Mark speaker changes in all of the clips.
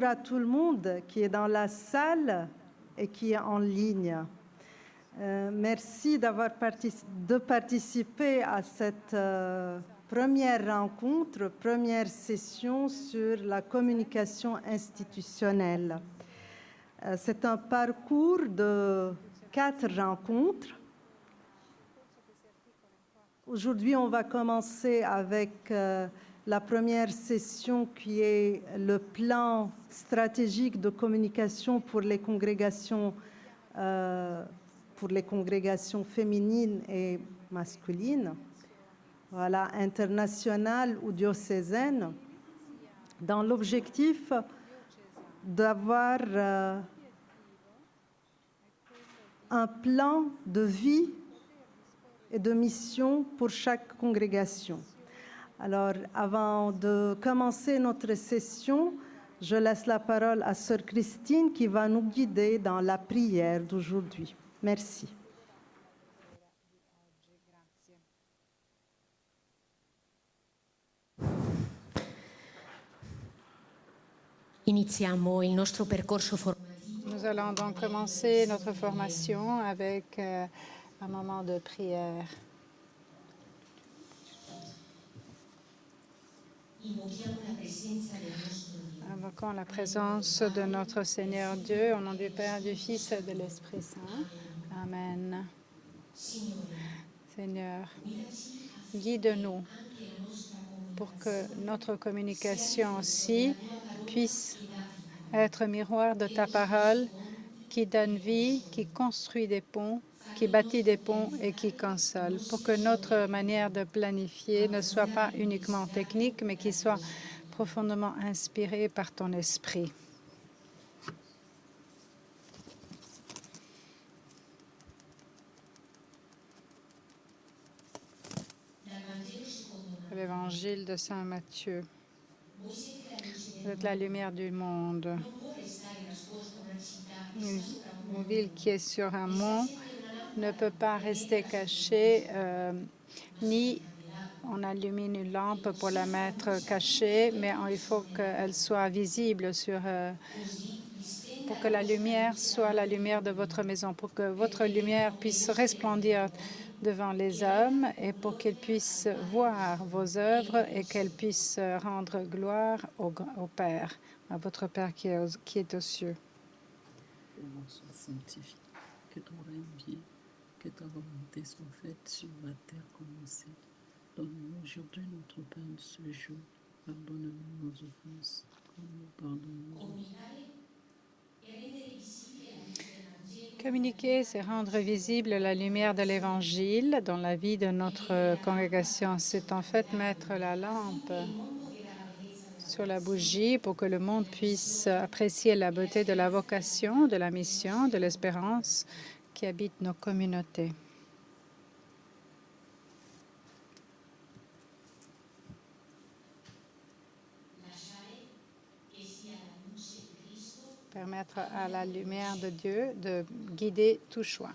Speaker 1: à tout le monde qui est dans la salle et qui est en ligne. Merci de participer à cette première rencontre, première session sur la communication institutionnelle. C'est un parcours de 4 rencontres. Aujourd'hui, on va commencer avec la première session qui est le plan stratégique de communication pour les congrégations féminines et masculines, voilà, internationales ou diocésaines, dans l'objectif d'avoir un plan de vie et de mission pour chaque congrégation. Alors, avant de commencer notre session, je laisse la parole à Sœur Christine qui va nous guider dans la prière d'aujourd'hui. Merci.
Speaker 2: Iniziamo il nostro percorso formativo.
Speaker 3: Nous allons donc commencer notre formation avec un moment de prière. Invoquons la présence de notre Seigneur Dieu, au nom du Père, du Fils et de l'Esprit Saint. Amen. Seigneur, guide-nous pour que notre communication aussi puisse être miroir de ta parole qui donne vie, qui construit des ponts, qui bâtit des ponts et qui console, pour que notre manière de planifier ne soit pas uniquement technique, mais qui soit profondément inspirée par ton esprit. L'Évangile de Saint Matthieu. Vous êtes la lumière du monde. Une ville qui est sur un mont ne peut pas rester cachée, ni on allumine une lampe pour la mettre cachée, mais il faut qu'elle soit visible pour que la lumière soit la lumière de votre maison, pour que votre lumière puisse resplendir devant les hommes et pour qu'ils puissent voir vos œuvres et qu'elles puissent rendre gloire au Père, à votre Père qui est aux cieux.
Speaker 4: Que ton nom soit sanctifié, que ton règne vienne, que ta volonté soit faite sur la terre comme au ciel. Donne-nous aujourd'hui notre pain de ce jour. Pardonne-nous nos offenses, comme nous pardonnons.
Speaker 3: Communiquer, c'est rendre visible la lumière de l'Évangile dans la vie de notre congrégation. C'est en fait mettre la lampe sur la bougie pour que le monde puisse apprécier la beauté de la vocation, de la mission, de l'espérance qui habite nos communautés. Permettre à la lumière de Dieu de guider tout choix.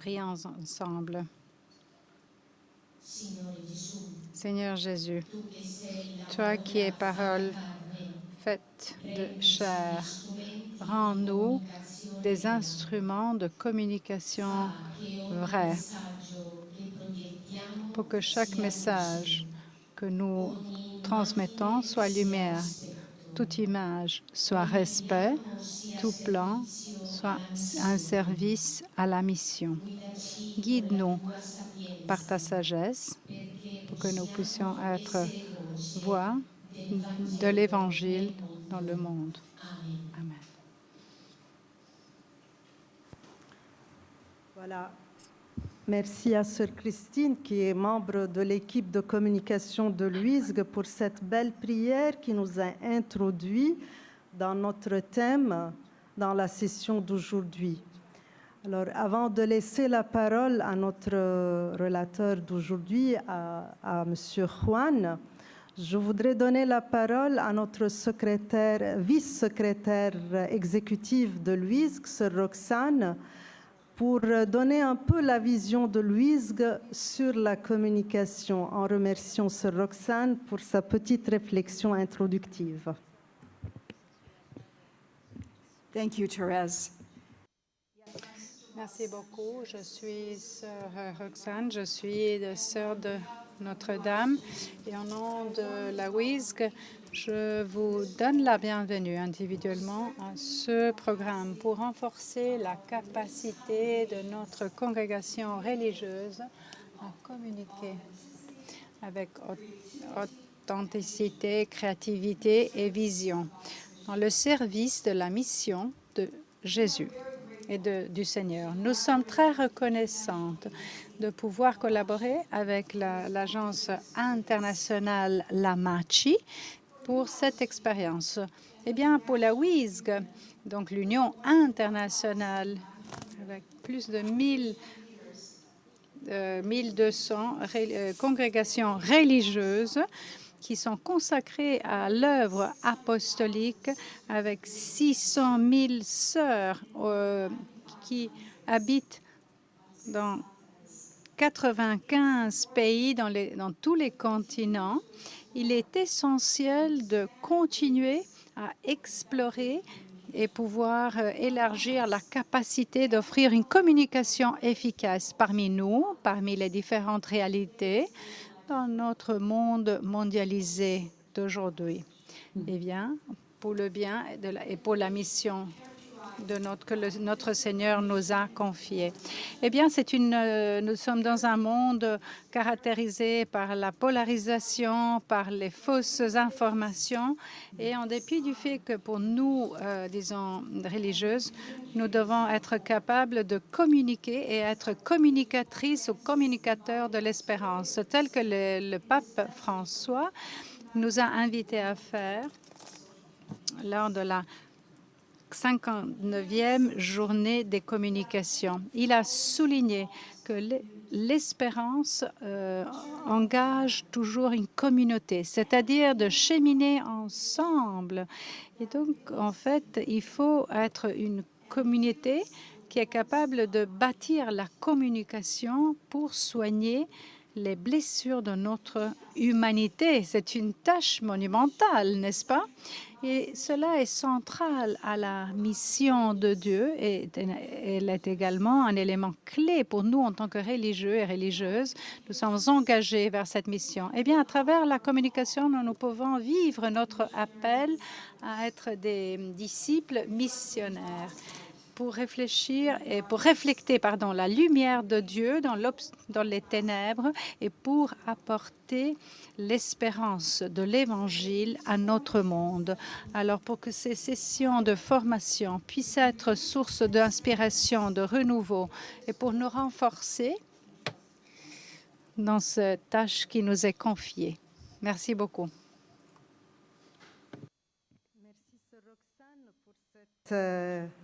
Speaker 3: Prions ensemble. Seigneur Jésus, toi qui es parole faite de chair, rends-nous des instruments de communication vrais pour que chaque message que nous transmettons soit lumière, toute image soit respect, tout plan soit un service à la mission. Guide-nous par ta sagesse pour que nous puissions être voix de l'Évangile dans le monde. Amen.
Speaker 1: Voilà. Merci à Sœur Christine, qui est membre de l'équipe de communication de l'UISG, pour cette belle prière qui nous a introduits dans notre thème dans la session d'aujourd'hui. Alors, avant de laisser la parole à notre relateur d'aujourd'hui, à M. Juan, je voudrais donner la parole à notre vice-secrétaire exécutive de l'UISG, Sœur Roxane, pour donner un peu la vision de l'UISG sur la communication, en remerciant Sœur Roxane pour sa petite réflexion introductive.
Speaker 5: Thank you, Thérèse.
Speaker 3: Merci beaucoup. Je suis Sœur Roxane, je suis sœur de Notre-Dame et au nom de la UISG, je vous donne la bienvenue individuellement à ce programme pour renforcer la capacité de notre congrégation religieuse à communiquer avec authenticité, créativité et vision dans le service de la mission de Jésus et du Seigneur. Nous sommes très reconnaissantes de pouvoir collaborer avec l'agence internationale LAMACHI pour cette expérience. Eh bien, pour la UISG, donc l'Union internationale, avec plus de 1200 congrégations religieuses qui sont consacrées à l'œuvre apostolique, avec 600 000 sœurs qui habitent dans 95 pays dans tous les continents. Il est essentiel de continuer à explorer et pouvoir élargir la capacité d'offrir une communication efficace parmi nous, parmi les différentes réalités dans notre monde mondialisé d'aujourd'hui. Eh bien, pour le bien et pour la mission que notre Seigneur nous a confiée. Eh bien, nous sommes dans un monde caractérisé par la polarisation, par les fausses informations, et en dépit du fait que pour nous, disons, religieuses, nous devons être capables de communiquer et être communicatrices ou communicateurs de l'espérance, tel que le pape François nous a invités à faire lors de la 59e journée des communications. Il a souligné que l'espérance engage toujours une communauté, c'est-à-dire de cheminer ensemble. Et donc, en fait, il faut être une communauté qui est capable de bâtir la communication pour soigner les blessures de notre humanité. C'est une tâche monumentale, n'est-ce pas? Et cela est central à la mission de Dieu et elle est également un élément clé pour nous en tant que religieux et religieuses. Nous sommes engagés vers cette mission. Eh bien, à travers la communication, nous pouvons vivre notre appel à être des disciples missionnaires pour réfléchir et pour refléter la lumière de Dieu dans les ténèbres et pour apporter l'espérance de l'Évangile à notre monde. Alors, pour que ces sessions de formation puissent être source d'inspiration, de renouveau et pour nous renforcer dans cette tâche qui nous est confiée. Merci beaucoup.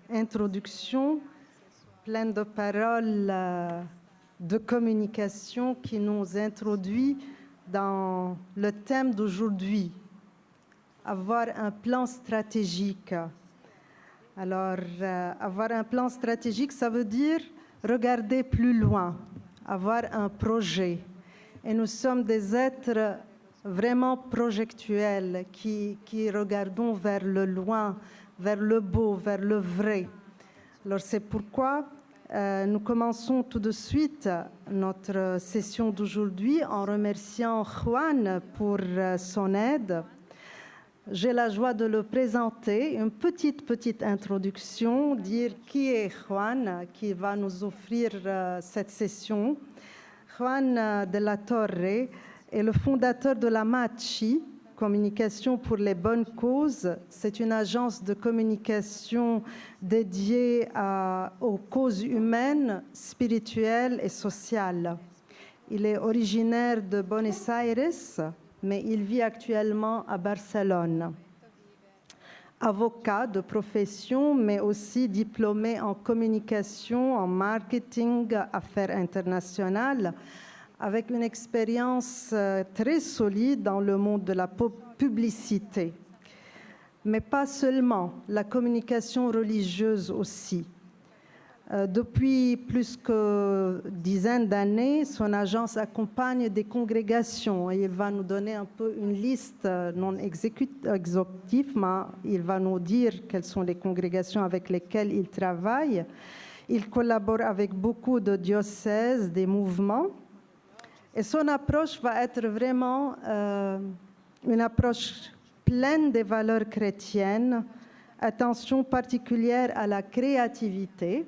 Speaker 1: Introduction pleine de paroles de communication qui nous introduit dans le thème d'aujourd'hui, avoir un plan stratégique. Alors, avoir un plan stratégique, ça veut dire regarder plus loin, avoir un projet. Et nous sommes des êtres vraiment projectuels qui regardons vers le loin, vers le beau, vers le vrai. Alors c'est pourquoi nous commençons tout de suite notre session d'aujourd'hui en remerciant Juan pour son aide. J'ai la joie de le présenter, une petite introduction, dire qui est Juan, qui va nous offrir cette session. Juan de la Torre est le fondateur de la MACHI, Communication pour les bonnes causes. C'est une agence de communication dédiée aux causes humaines, spirituelles et sociales. Il est originaire de Buenos Aires, mais il vit actuellement à Barcelone. Avocat de profession, mais aussi diplômé en communication, en marketing, affaires internationales, avec une expérience très solide dans le monde de la publicité. Mais pas seulement, la communication religieuse aussi. Depuis plus que dizaine d'années, son agence accompagne des congrégations et il va nous donner un peu une liste non exhaustive, mais il va nous dire quelles sont les congrégations avec lesquelles il travaille. Il collabore avec beaucoup de diocèses, des mouvements. Et son approche va être vraiment une approche pleine des valeurs chrétiennes, attention particulière à la créativité,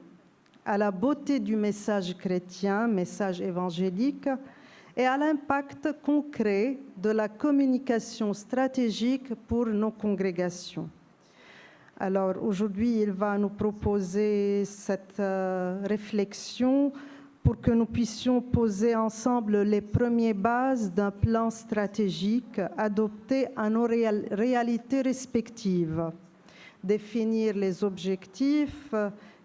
Speaker 1: à la beauté du message chrétien, message évangélique, et à l'impact concret de la communication stratégique pour nos congrégations. Alors aujourd'hui, il va nous proposer cette réflexion pour que nous puissions poser ensemble les premières bases d'un plan stratégique adopté à nos réalités respectives. Définir les objectifs,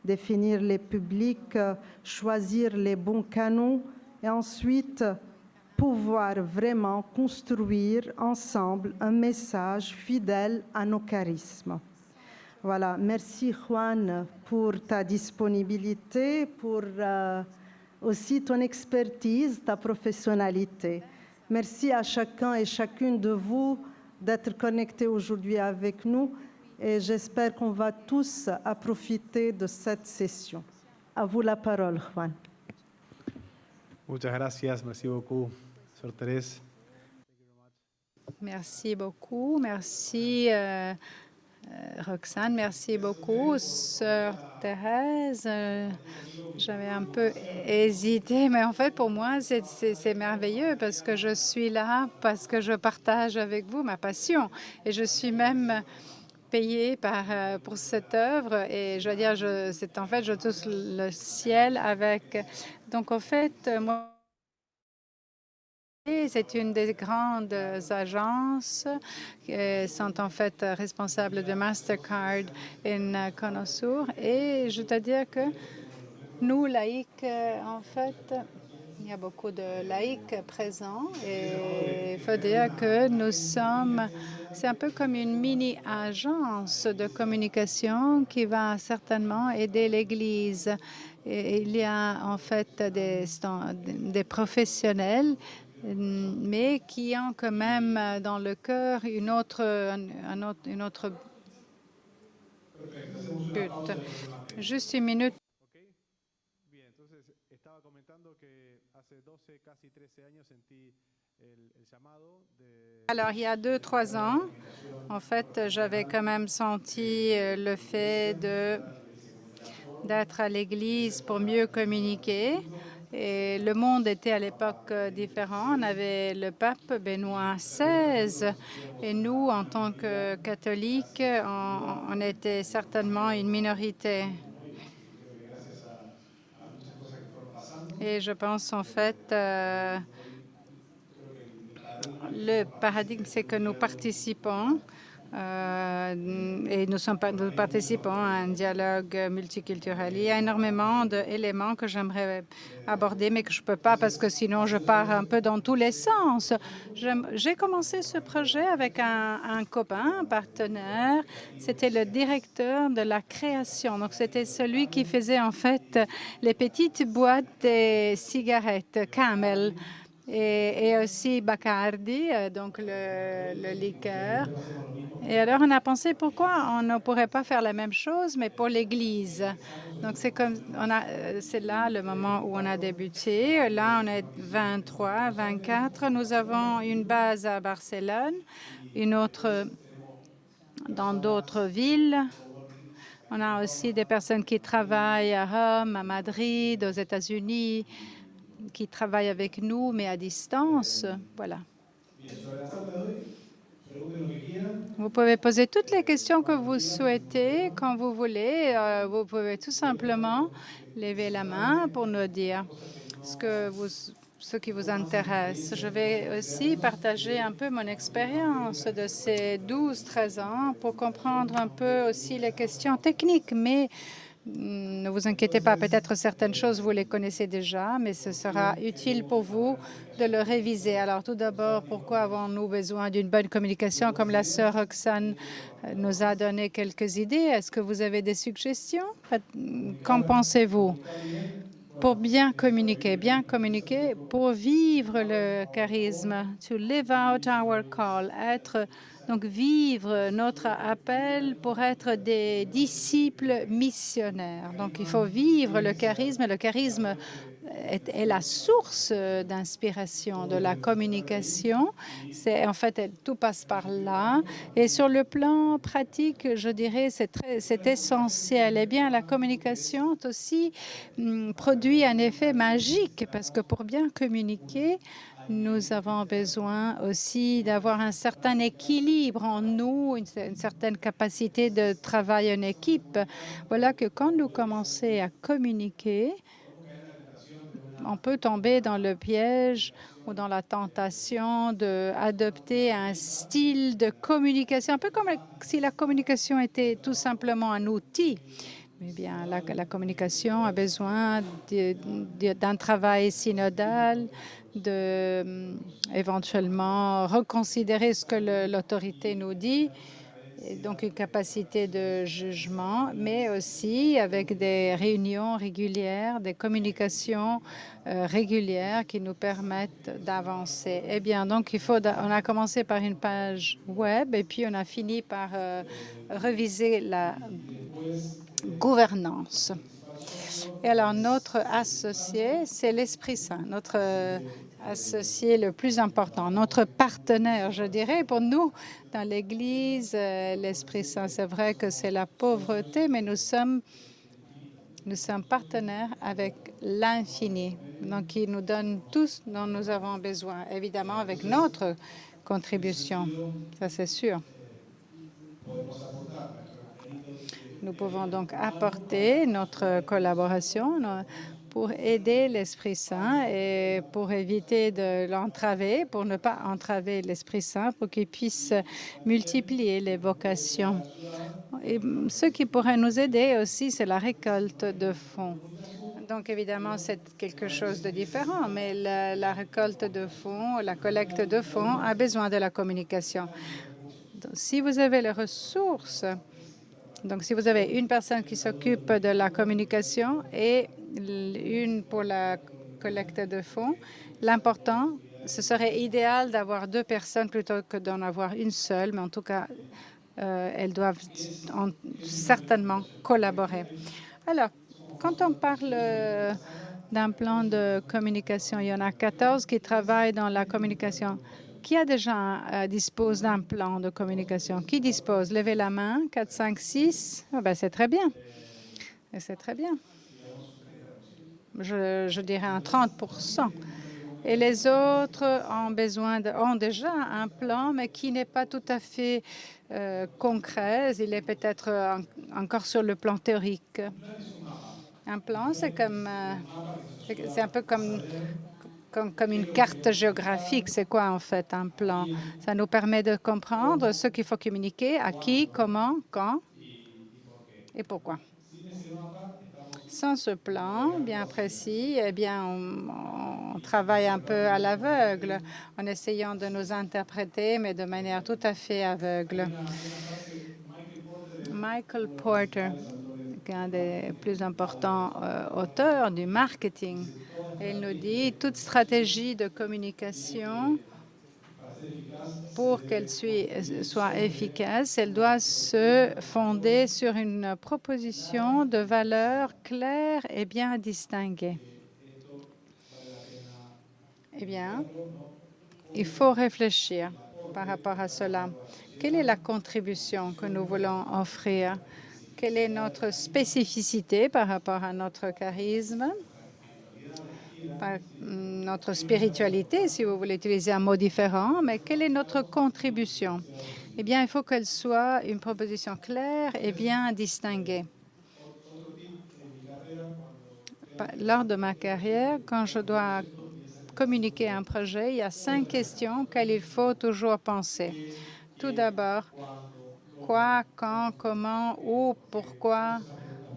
Speaker 1: définir les publics, choisir les bons canaux et ensuite pouvoir vraiment construire ensemble un message fidèle à nos charismes. Voilà, merci Juan pour ta disponibilité, pour aussi ton expertise, ta professionnalité. Merci à chacun et chacune de vous d'être connectés aujourd'hui avec nous et j'espère qu'on va tous profiter de cette session. À vous la parole, Juan.
Speaker 6: Muchas gracias, merci beaucoup, Sœur Thérèse.
Speaker 3: Merci beaucoup. Merci, Roxane. Merci beaucoup, Sœur Thérèse. J'avais un peu hésité, mais en fait, pour moi, c'est merveilleux parce que je suis là, parce que je partage avec vous ma passion. Et je suis même payée pour cette œuvre. Et je veux dire, en fait, je touche le ciel avec... Donc, en fait, moi... C'est une des grandes agences qui sont en fait responsables de Mastercard en Conosur. Et je dois dire que nous, laïcs, en fait, il y a beaucoup de laïcs présents. Et il faut dire que nous sommes, c'est un peu comme une mini-agence de communication qui va certainement aider l'Église. Et il y a en fait des professionnels mais qui ont quand même dans le cœur une autre but. Juste une minute.
Speaker 6: Bien, entonces estaba comentando que hace 12, casi 13 años sentí el llamado de...
Speaker 3: Alors, il y a 2-3 ans, en fait, j'avais quand même senti le fait d'être à l'Église pour mieux communiquer. Et le monde était à l'époque différent. On avait le pape Benoît XVI et nous, en tant que catholiques, on était certainement une minorité. Et je pense en fait, le paradigme, c'est que nous participons et nous participons à un dialogue multiculturel. Il y a énormément d'éléments que j'aimerais aborder, mais que je ne peux pas parce que sinon je pars un peu dans tous les sens. J'ai commencé ce projet avec un copain, un partenaire. C'était le directeur de la création. Donc, c'était celui qui faisait en fait les petites boîtes des cigarettes Camel et aussi Bacardi, donc le liqueur. Et alors, on a pensé pourquoi on ne pourrait pas faire la même chose, mais pour l'Église. Donc, c'est là le moment où on a débuté. Là, on est 23, 24. Nous avons une base à Barcelone, une autre dans d'autres villes. On a aussi des personnes qui travaillent à Rome, à Madrid, aux États-Unis, qui travaillent avec nous, mais à distance. Voilà. Vous pouvez poser toutes les questions que vous souhaitez quand vous voulez. Vous pouvez tout simplement lever la main pour nous dire ce qui vous intéresse. Je vais aussi partager un peu mon expérience de ces 12-13 ans pour comprendre un peu aussi les questions techniques, mais ne vous inquiétez pas, peut-être certaines choses, vous les connaissez déjà, mais ce sera utile pour vous de le réviser. Alors, tout d'abord, pourquoi avons-nous besoin d'une bonne communication, comme la sœur Roxane nous a donné quelques idées? Est-ce que vous avez des suggestions? Qu'en pensez-vous? Pour bien communiquer pour vivre le charisme, to live out our call, donc vivre notre appel pour être des disciples missionnaires. Donc, il faut vivre le charisme. Le charisme est la source d'inspiration de la communication. En fait, tout passe par là. Et sur le plan pratique, je dirais, c'est essentiel. Eh bien, la communication aussi produit un effet magique parce que pour bien communiquer, nous avons besoin aussi d'avoir un certain équilibre en nous, une certaine capacité de travail en équipe. Voilà que quand nous commençons à communiquer, on peut tomber dans le piège ou dans la tentation d'adopter un style de communication, un peu comme si la communication était tout simplement un outil. Eh bien, la communication a besoin d'un travail synodal, éventuellement reconsidérer ce que l'autorité nous dit, et donc une capacité de jugement, mais aussi avec des réunions régulières, des communications régulières qui nous permettent d'avancer. Eh bien, donc on a commencé par une page web et puis on a fini par reviser la gouvernance. Et alors, notre associé, c'est l'Esprit Saint, notre associé le plus important, notre partenaire, je dirais, pour nous, dans l'Église, l'Esprit Saint. C'est vrai que c'est la pauvreté, mais nous sommes partenaires avec l'infini, donc il nous donne tout ce dont nous avons besoin, évidemment avec notre contribution, ça c'est sûr. Nous pouvons donc apporter notre collaboration pour aider l'Esprit Saint et pour éviter de l'entraver, pour ne pas entraver l'Esprit Saint, pour qu'il puisse multiplier les vocations. Et ce qui pourrait nous aider aussi, c'est la récolte de fonds. Donc, évidemment, c'est quelque chose de différent, mais la récolte de fonds, la collecte de fonds a besoin de la communication. Donc, si vous avez les ressources, donc si vous avez une personne qui s'occupe de la communication et une pour la collecte de fonds, l'important, ce serait idéal d'avoir 2 personnes plutôt que d'en avoir une seule, mais en tout cas, elles doivent certainement collaborer. Alors, quand on parle d'un plan de communication, il y en a 14 qui travaillent dans la communication. Qui a déjà dispose d'un plan de communication? Qui dispose? Levez la main. 4, 5, 6. Ah ben, c'est très bien. C'est très bien. Je dirais un 30%. Et les autres ont déjà un plan, mais qui n'est pas tout à fait concret. Il est peut-être encore sur le plan théorique. Un plan, c'est un peu comme comme une carte géographique. C'est quoi en fait un plan? Ça nous permet de comprendre ce qu'il faut communiquer, à qui, comment, quand et pourquoi. Sans ce plan bien précis, eh bien, on travaille un peu à l'aveugle, en essayant de nous interpréter, mais de manière tout à fait aveugle. Michael Porter, qui est un des plus importants auteurs du marketing, il nous dit toute stratégie de communication, pour qu'elle soit efficace, elle doit se fonder sur une proposition de valeurs claires et bien distinguées. Eh bien, il faut réfléchir par rapport à cela. Quelle est la contribution que nous voulons offrir? Quelle est notre spécificité par rapport à notre charisme? Notre spiritualité, si vous voulez utiliser un mot différent, mais quelle est notre contribution? Eh bien, il faut qu'elle soit une proposition claire et bien distinguée. Lors de ma carrière, quand je dois communiquer un projet, il y a 5 questions auxquelles il faut toujours penser. Tout d'abord, quoi, quand, comment, où, pourquoi.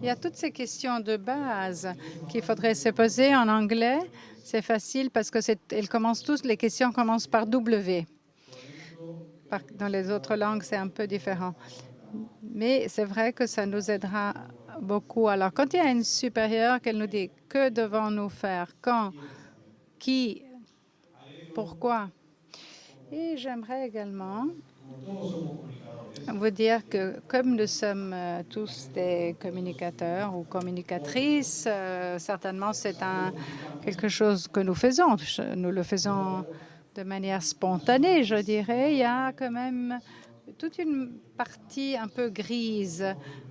Speaker 3: Il y a toutes ces questions de base qu'il faudrait se poser en anglais. C'est facile parce que les questions commencent par W. Dans les autres langues, c'est un peu différent. Mais c'est vrai que ça nous aidera beaucoup. Alors, quand il y a une supérieure qu'elle nous dit « Que devons-nous faire? Quand? Qui? Pourquoi ?» Et j'aimerais également vous dire que comme nous sommes tous des communicateurs ou communicatrices, certainement c'est quelque chose que nous faisons. Nous le faisons de manière spontanée, je dirais. Il y a quand même toute une partie un peu grise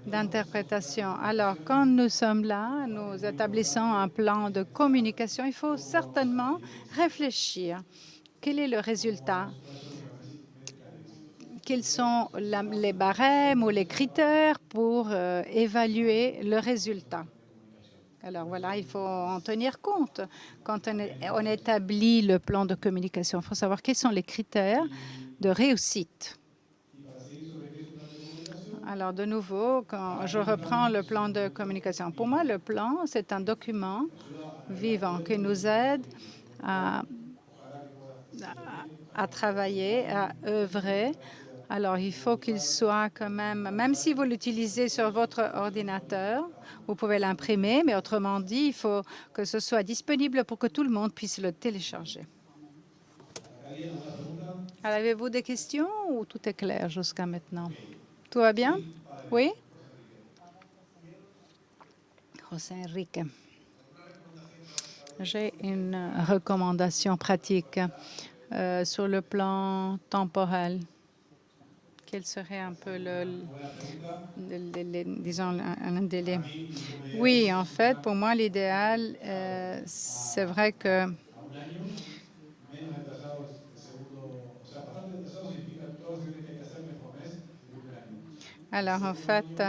Speaker 3: d'interprétation. Alors, quand nous sommes là, nous établissons un plan de communication, il faut certainement réfléchir. Quel est le résultat? Quels sont les barèmes ou les critères pour évaluer le résultat? Alors voilà, il faut en tenir compte. Quand on établit le plan de communication, il faut savoir quels sont les critères de réussite. Alors de nouveau, quand je reprends le plan de communication, pour moi, le plan, c'est un document vivant qui nous aide à travailler, à œuvrer. Alors, il faut qu'il soit quand même si vous l'utilisez sur votre ordinateur, vous pouvez l'imprimer, mais autrement dit, il faut que ce soit disponible pour que tout le monde puisse le télécharger. Alors, avez-vous des questions ou tout est clair jusqu'à maintenant? Tout va bien? Oui? José Enrique. J'ai une recommandation pratique sur le plan temporel. Quel serait un peu disons, un délai? Oui, en fait, pour moi, l'idéal, c'est vrai que alors, en fait,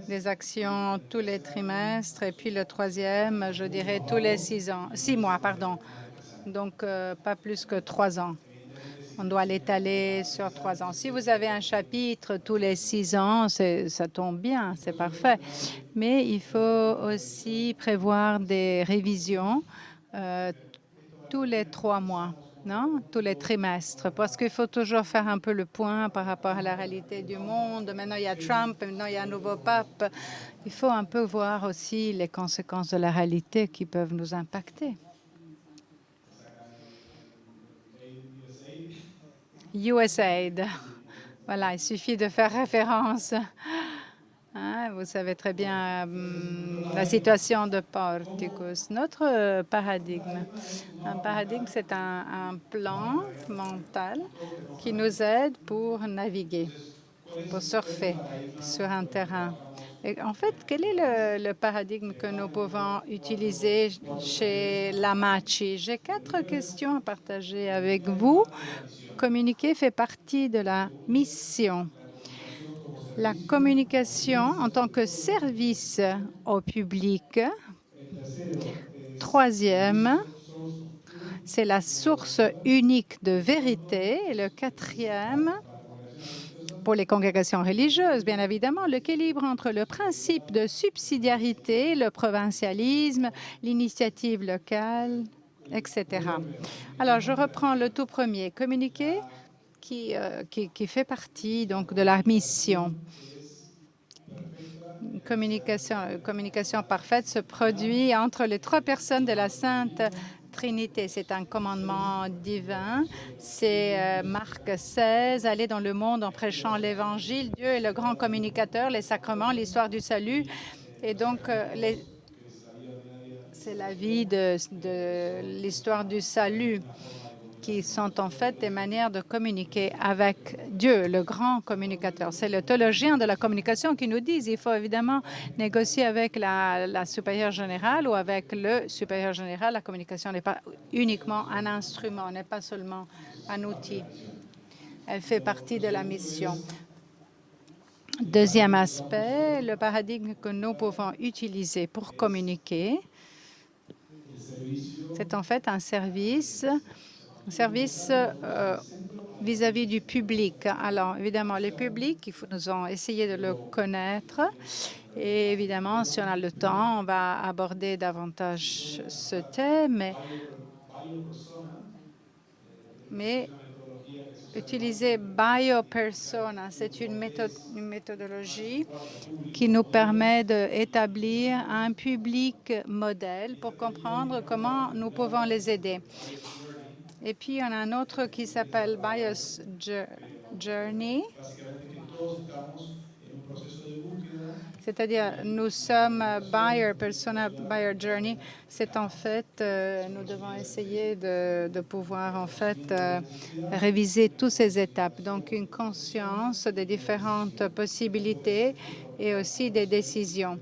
Speaker 3: des actions tous les trimestres et puis le troisième, je dirais tous les 6 mois, pardon. Donc, pas plus que 3 ans. On doit l'étaler sur 3 ans. Si vous avez un chapitre tous les 6 ans, ça tombe bien, c'est parfait. Mais il faut aussi prévoir des révisions tous les 3 mois, non? Tous les trimestres, parce qu'il faut toujours faire un peu le point par rapport à la réalité du monde. Maintenant, il y a Trump, maintenant, il y a un nouveau pape. Il faut un peu voir aussi les conséquences de la réalité qui peuvent nous impacter. USAID. Voilà, il suffit de faire référence. Hein, vous savez très bien la situation de Porticus. Notre paradigme. Un paradigme, c'est un plan mental qui nous aide pour naviguer, pour surfer sur un terrain. Et en fait, quel est le paradigme que nous pouvons utiliser chez Lamachi? J'ai 4 questions à partager avec vous. Communiquer fait partie de la mission. La communication en tant que service au public. Troisième, c'est la source unique de vérité. Et le quatrième, pour les congrégations religieuses, bien évidemment, l'équilibre entre le principe de subsidiarité, le provincialisme, l'initiative locale, etc. Alors, je reprends le tout premier communiqué qui fait partie donc de la mission. Une communication parfaite se produit entre les trois personnes de la Sainte Trinité. C'est un commandement divin. C'est Marc 16, aller dans le monde en prêchant l'Évangile. Dieu est le grand communicateur, les sacrements, l'histoire du salut. Et donc, c'est la vie de l'histoire du salut qui sont en fait des manières de communiquer avec Dieu, le grand communicateur. C'est le théologien de la communication qui nous dit qu'il faut évidemment négocier avec la supérieure générale ou avec le supérieur général. La communication n'est pas uniquement un instrument, n'est pas seulement un outil. Elle fait partie de la mission. Deuxième aspect, le paradigme que nous pouvons utiliser pour communiquer, c'est en fait un service vis-à-vis du public. Alors, évidemment, le public, nous allons essayer de le connaître. Et évidemment, si on a le temps, on va aborder davantage ce thème. Mais utiliser biopersona, c'est une méthodologie qui nous permet d'établir un public modèle pour comprendre comment nous pouvons les aider. Et puis, on a un autre qui s'appelle Buyer's Journey. C'est-à-dire, nous sommes buyer, persona, buyer journey. C'est en fait, nous devons essayer de pouvoir en fait réviser toutes ces étapes. Donc, une conscience des différentes possibilités et aussi des décisions.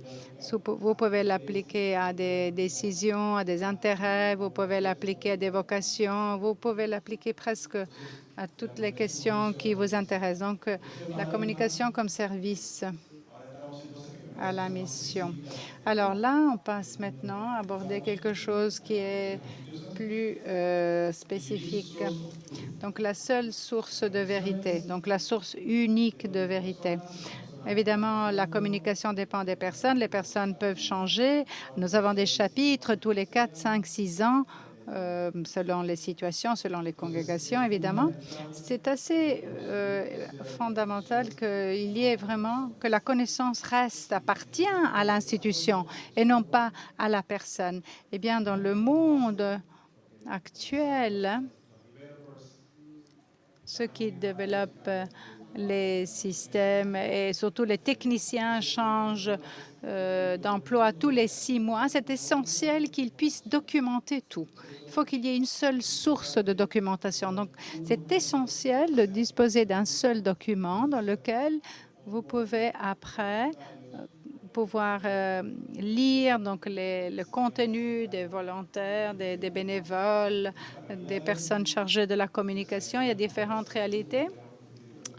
Speaker 3: Vous pouvez l'appliquer à des décisions, à des intérêts, vous pouvez l'appliquer à des vocations, vous pouvez l'appliquer presque à toutes les questions qui vous intéressent. Donc, la communication comme service à la mission. Alors là, on passe maintenant à aborder quelque chose qui est plus spécifique. Donc, la seule source de vérité, donc la source unique de vérité. Évidemment, la communication dépend des personnes. Les personnes peuvent changer. Nous avons des chapitres tous les 4, 5, 6 ans, selon les situations, selon les congrégations, évidemment. C'est assez fondamental qu'il y ait vraiment que la connaissance appartient à l'institution et non pas à la personne. Eh bien, dans le monde actuel, ceux qui développent les systèmes et surtout les techniciens changent d'emploi tous les 6 mois. C'est essentiel qu'ils puissent documenter tout. Il faut qu'il y ait une seule source de documentation. Donc, c'est essentiel de disposer d'un seul document dans lequel vous pouvez après pouvoir lire donc le contenu des volontaires, des bénévoles, des personnes chargées de la communication. Il y a différentes réalités.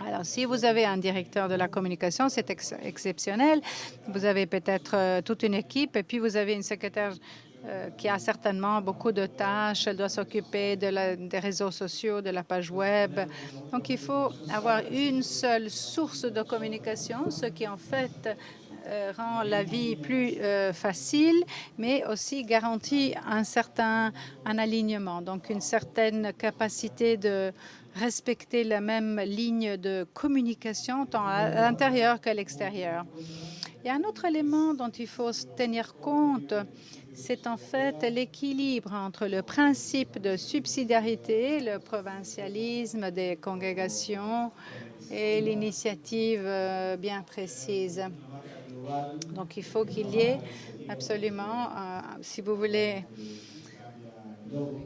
Speaker 3: Alors, si vous avez un directeur de la communication, c'est exceptionnel. Vous avez peut-être toute une équipe et puis vous avez une secrétaire qui a certainement beaucoup de tâches. Elle doit s'occuper des réseaux sociaux, de la page web. Donc, il faut avoir une seule source de communication, ce qui en fait rend la vie plus facile, mais aussi garantit un alignement, donc une certaine capacité de respecter la même ligne de communication tant à l'intérieur qu'à l'extérieur. Il y a un autre élément dont il faut tenir compte, c'est en fait l'équilibre entre le principe de subsidiarité, le provincialisme des congrégations et l'initiative bien précise. Donc, il faut qu'il y ait absolument, si vous voulez,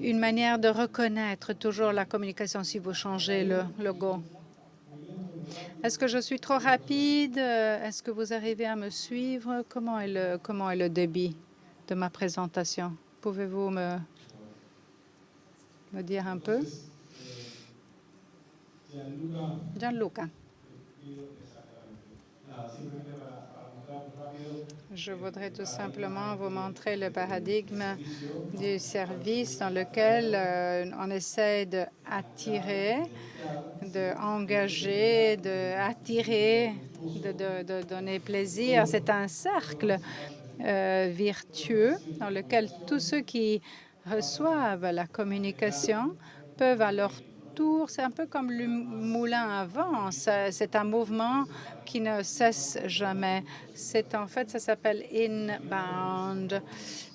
Speaker 3: une manière de reconnaître toujours la communication si vous changez le logo. Est-ce que je suis trop rapide? Est-ce que vous arrivez à me suivre? Comment est le débit de ma présentation? Pouvez-vous me dire un peu? Gianluca. Je voudrais tout simplement vous montrer le paradigme du service dans lequel on essaie d'attirer, d'engager, d'attirer, de donner plaisir. C'est un cercle vertueux dans lequel tous ceux qui reçoivent la communication peuvent à leur tour, c'est un peu comme le moulin à vent, c'est un mouvement qui ne cesse jamais. C'est en fait, ça s'appelle inbound.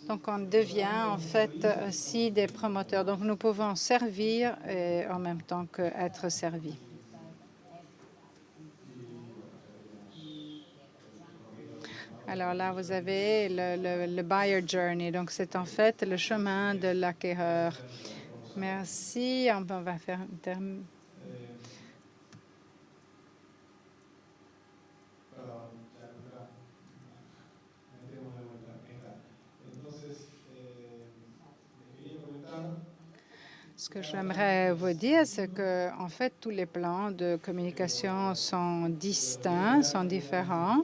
Speaker 3: Donc, on devient en fait aussi des promoteurs. Donc, nous pouvons servir et en même temps qu'être servis. Alors là, vous avez le buyer journey. Donc, c'est en fait le chemin de l'acquéreur. Merci. On va faire une terme. Ce que j'aimerais vous dire, c'est que en fait, tous les plans de communication sont distincts, sont différents,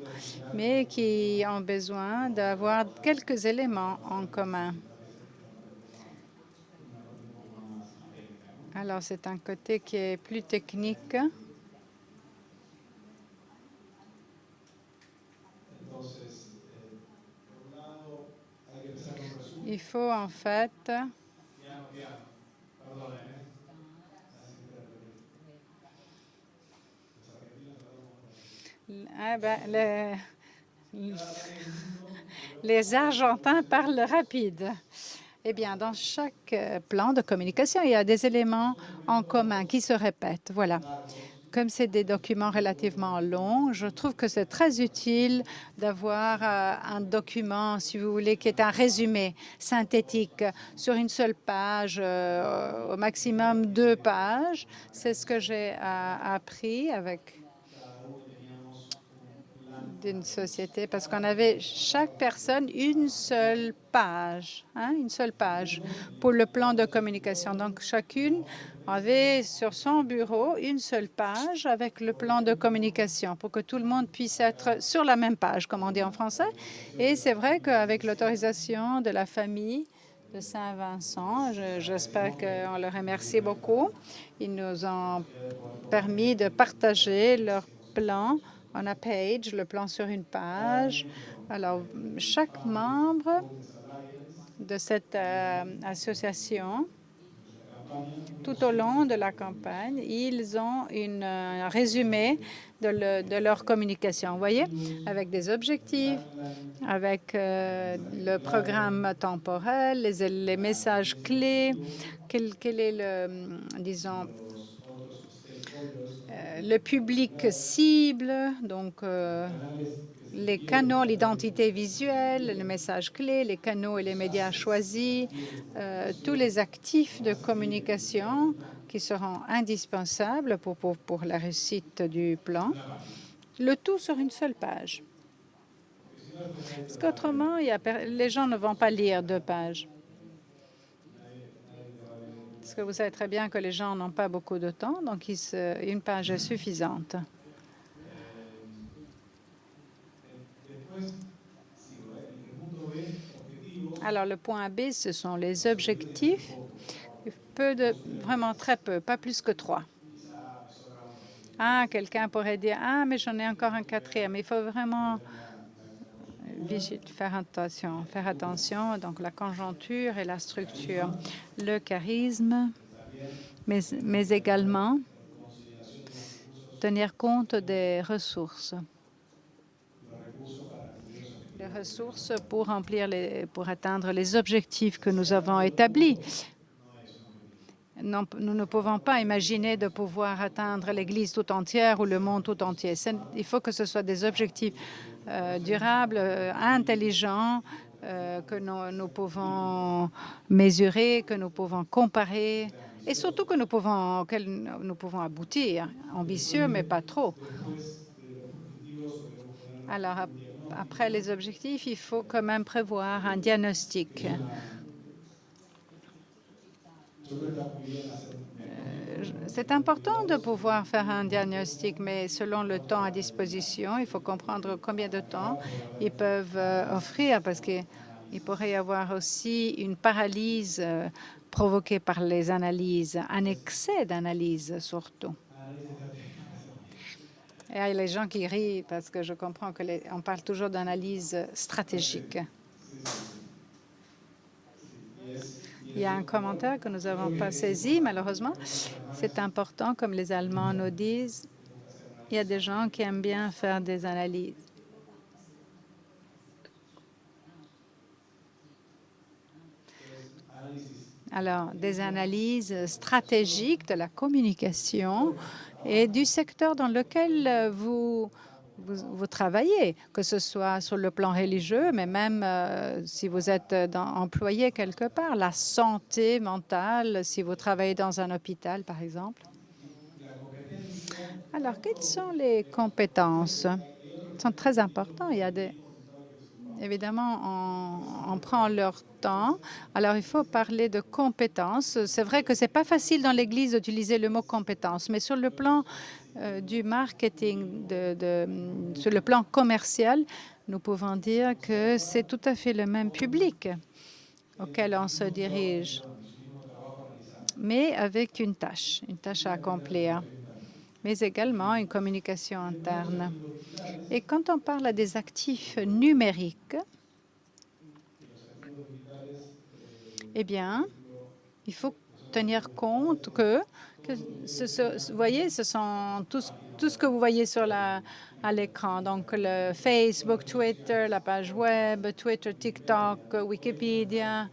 Speaker 3: mais qui ont besoin d'avoir quelques éléments en commun. Alors, c'est un côté qui est plus technique. Il faut en fait les Argentins parlent rapide. Eh bien, dans chaque plan de communication, il y a des éléments en commun qui se répètent. Voilà. Comme c'est des documents relativement longs, je trouve que c'est très utile d'avoir un document, si vous voulez, qui est un résumé synthétique sur une seule page, au maximum 2 pages. C'est ce que j'ai appris avec d'une société, parce qu'on avait chaque personne une seule page, une seule page pour le plan de communication. Donc, chacune avait sur son bureau une seule page avec le plan de communication pour que tout le monde puisse être sur la même page, comme on dit en français. Et c'est vrai qu'avec l'autorisation de la famille de Saint-Vincent, j'espère qu'on le remercie beaucoup. Ils nous ont permis de partager leur plan on a page, le plan sur une page. Alors, chaque membre de cette association, tout au long de la campagne, ils ont un résumé de leur communication, vous voyez, avec des objectifs, avec le programme temporel, les messages clés, quel est le, disons, le public cible, donc les canaux, l'identité visuelle, le message clé, les canaux et les médias choisis, tous les actifs de communication qui seront indispensables pour la réussite du plan, le tout sur une seule page. Parce qu'autrement, les gens ne vont pas lire 2 pages. Parce que vous savez très bien que les gens n'ont pas beaucoup de temps, donc une page est suffisante. Alors, le point B, ce sont les objectifs. Vraiment très peu, pas plus que 3. Ah, quelqu'un pourrait dire, ah, mais j'en ai encore un 4e. Il faut vraiment faire attention. Donc, la conjoncture et la structure, le charisme, mais également tenir compte des ressources. Les ressources pour pour atteindre les objectifs que nous avons établis. Non, nous ne pouvons pas imaginer de pouvoir atteindre l'Église tout entière ou le monde tout entier. Il faut que ce soit des objectifs durables, intelligents, que nous pouvons mesurer, que nous pouvons comparer, et surtout auxquels nous pouvons aboutir. Ambitieux, mais pas trop. Alors, après les objectifs, il faut quand même prévoir un diagnostic. c'est important de pouvoir faire un diagnostic, mais selon le temps à disposition, il faut comprendre combien de temps ils peuvent offrir, parce qu'il pourrait y avoir aussi une paralysie provoquée par les analyses, un excès d'analyse surtout. Et il y a les gens qui rient parce que je comprends qu'on parle toujours d'analyse stratégique. Il y a un commentaire que nous n'avons pas saisi, malheureusement. C'est important, comme les Allemands nous disent. Il y a des gens qui aiment bien faire des analyses. Alors, des analyses stratégiques de la communication et du secteur dans lequel vous travaillez, que ce soit sur le plan religieux, mais même si vous êtes employé quelque part, la santé mentale, si vous travaillez dans un hôpital, par exemple. Alors, quelles sont les compétences? Elles sont très importantes. Évidemment, on prend leur temps. Alors, il faut parler de compétences. C'est vrai que ce n'est pas facile dans l'Église d'utiliser le mot compétence, mais sur le plan du marketing, sur le plan commercial, nous pouvons dire que c'est tout à fait le même public auquel on se dirige, mais avec une tâche à accomplir, mais également une communication interne. Et quand on parle des actifs numériques, eh bien, il faut tenir compte que vous voyez, ce sont tout ce que vous voyez à l'écran. Donc, le Facebook, Twitter, la page web, Twitter, TikTok, Wikipédia.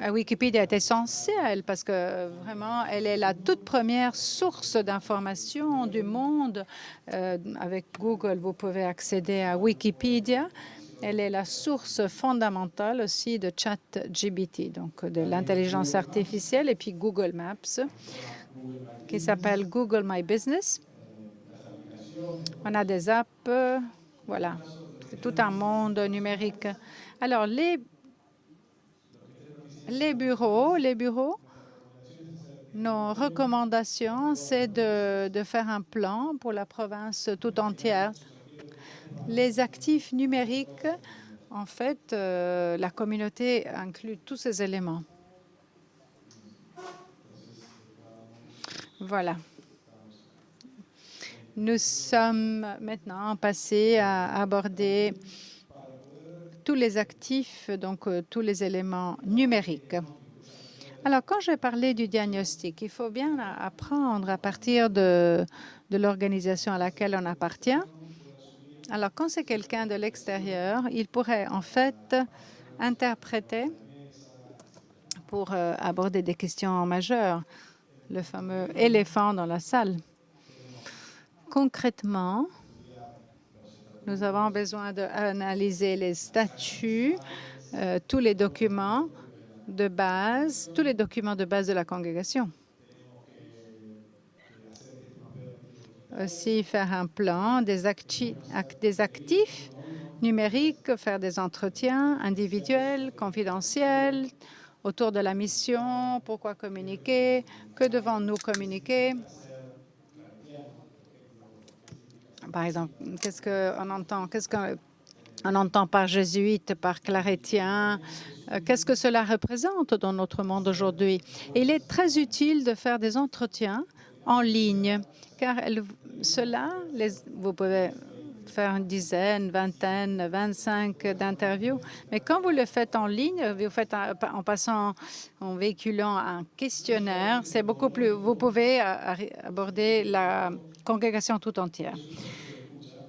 Speaker 3: Wikipédia est essentielle parce que vraiment, elle est la toute première source d'information du monde. Avec Google, vous pouvez accéder à Wikipédia. Elle est la source fondamentale aussi de ChatGPT, donc de l'intelligence artificielle, et puis Google Maps, qui s'appelle Google My Business. On a des apps, voilà, c'est tout un monde numérique. Alors, les bureaux, nos recommandations, c'est de faire un plan pour la province tout entière. Les actifs numériques, en fait, la communauté inclut tous ces éléments. Voilà. Nous sommes maintenant passés à aborder tous les actifs, donc tous les éléments numériques. Alors, quand je parlais du diagnostic, il faut bien apprendre à partir de l'organisation à laquelle on appartient. Alors, quand c'est quelqu'un de l'extérieur, il pourrait en fait interpréter pour aborder des questions majeures, le fameux éléphant dans la salle. Concrètement, nous avons besoin d'analyser les statuts, tous les documents de base, de la congrégation. Aussi faire un plan des actifs numériques, faire des entretiens individuels, confidentiels, autour de la mission, pourquoi communiquer, que devons-nous communiquer. Par exemple, qu'est-ce qu'on entend par jésuite, par clarétien, qu'est-ce que cela représente dans notre monde aujourd'hui. Et il est très utile de faire des entretiens en ligne, car vous pouvez faire une dizaine, vingtaine, 25 d'interviews, mais quand vous le faites en ligne, vous faites en véhiculant un questionnaire, c'est beaucoup plus. Vous pouvez aborder la congrégation tout entière.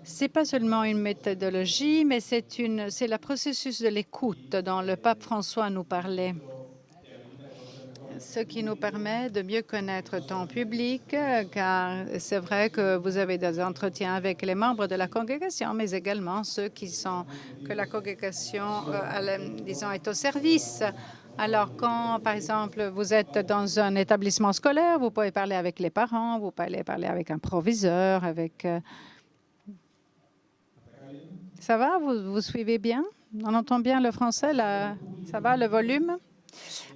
Speaker 3: C'est pas seulement une méthodologie, mais c'est le processus de l'écoute dont le pape François nous parlait. Ce qui nous permet de mieux connaître ton public, car c'est vrai que vous avez des entretiens avec les membres de la congrégation, mais également ceux que la congrégation, disons, est au service. Alors, quand, par exemple, vous êtes dans un établissement scolaire, vous pouvez parler avec les parents, vous pouvez parler avec un proviseur, avec... Ça va? Vous suivez bien? On entend bien le français, là? Ça va, le volume?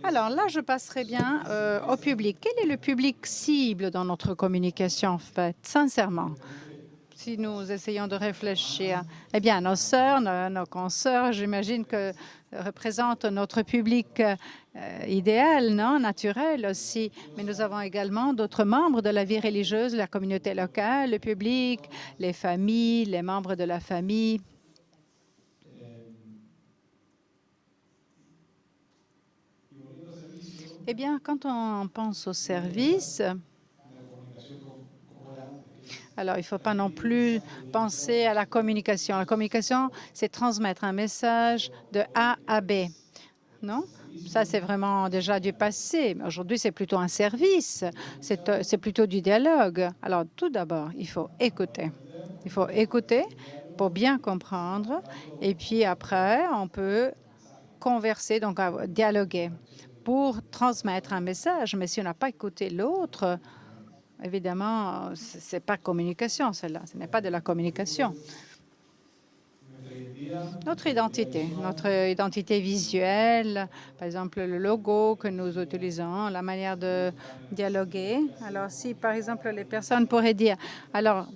Speaker 3: Alors là, je passerai bien au public. Quel est le public cible dans notre communication, en fait, sincèrement? Si nous essayons de réfléchir, eh bien, nos sœurs, nos consoeurs, j'imagine que représentent notre public idéal, non, naturel aussi. Mais nous avons également d'autres membres de la vie religieuse, la communauté locale, le public, les familles, les membres de la famille. Eh bien, quand on pense au service, alors il ne faut pas non plus penser à la communication. La communication, c'est transmettre un message de A à B, non? Ça, c'est vraiment déjà du passé. Mais aujourd'hui, c'est plutôt un service, c'est plutôt du dialogue. Alors, tout d'abord, il faut écouter. Il faut écouter pour bien comprendre. Et puis après, on peut converser, donc dialoguer pour transmettre un message. Mais si on n'a pas écouté l'autre, évidemment, ce n'est pas communication, celle-là. Ce n'est pas de la communication. Notre identité visuelle, par exemple le logo que nous utilisons, la manière de dialoguer. Alors si, par exemple, les personnes pourraient dire, alors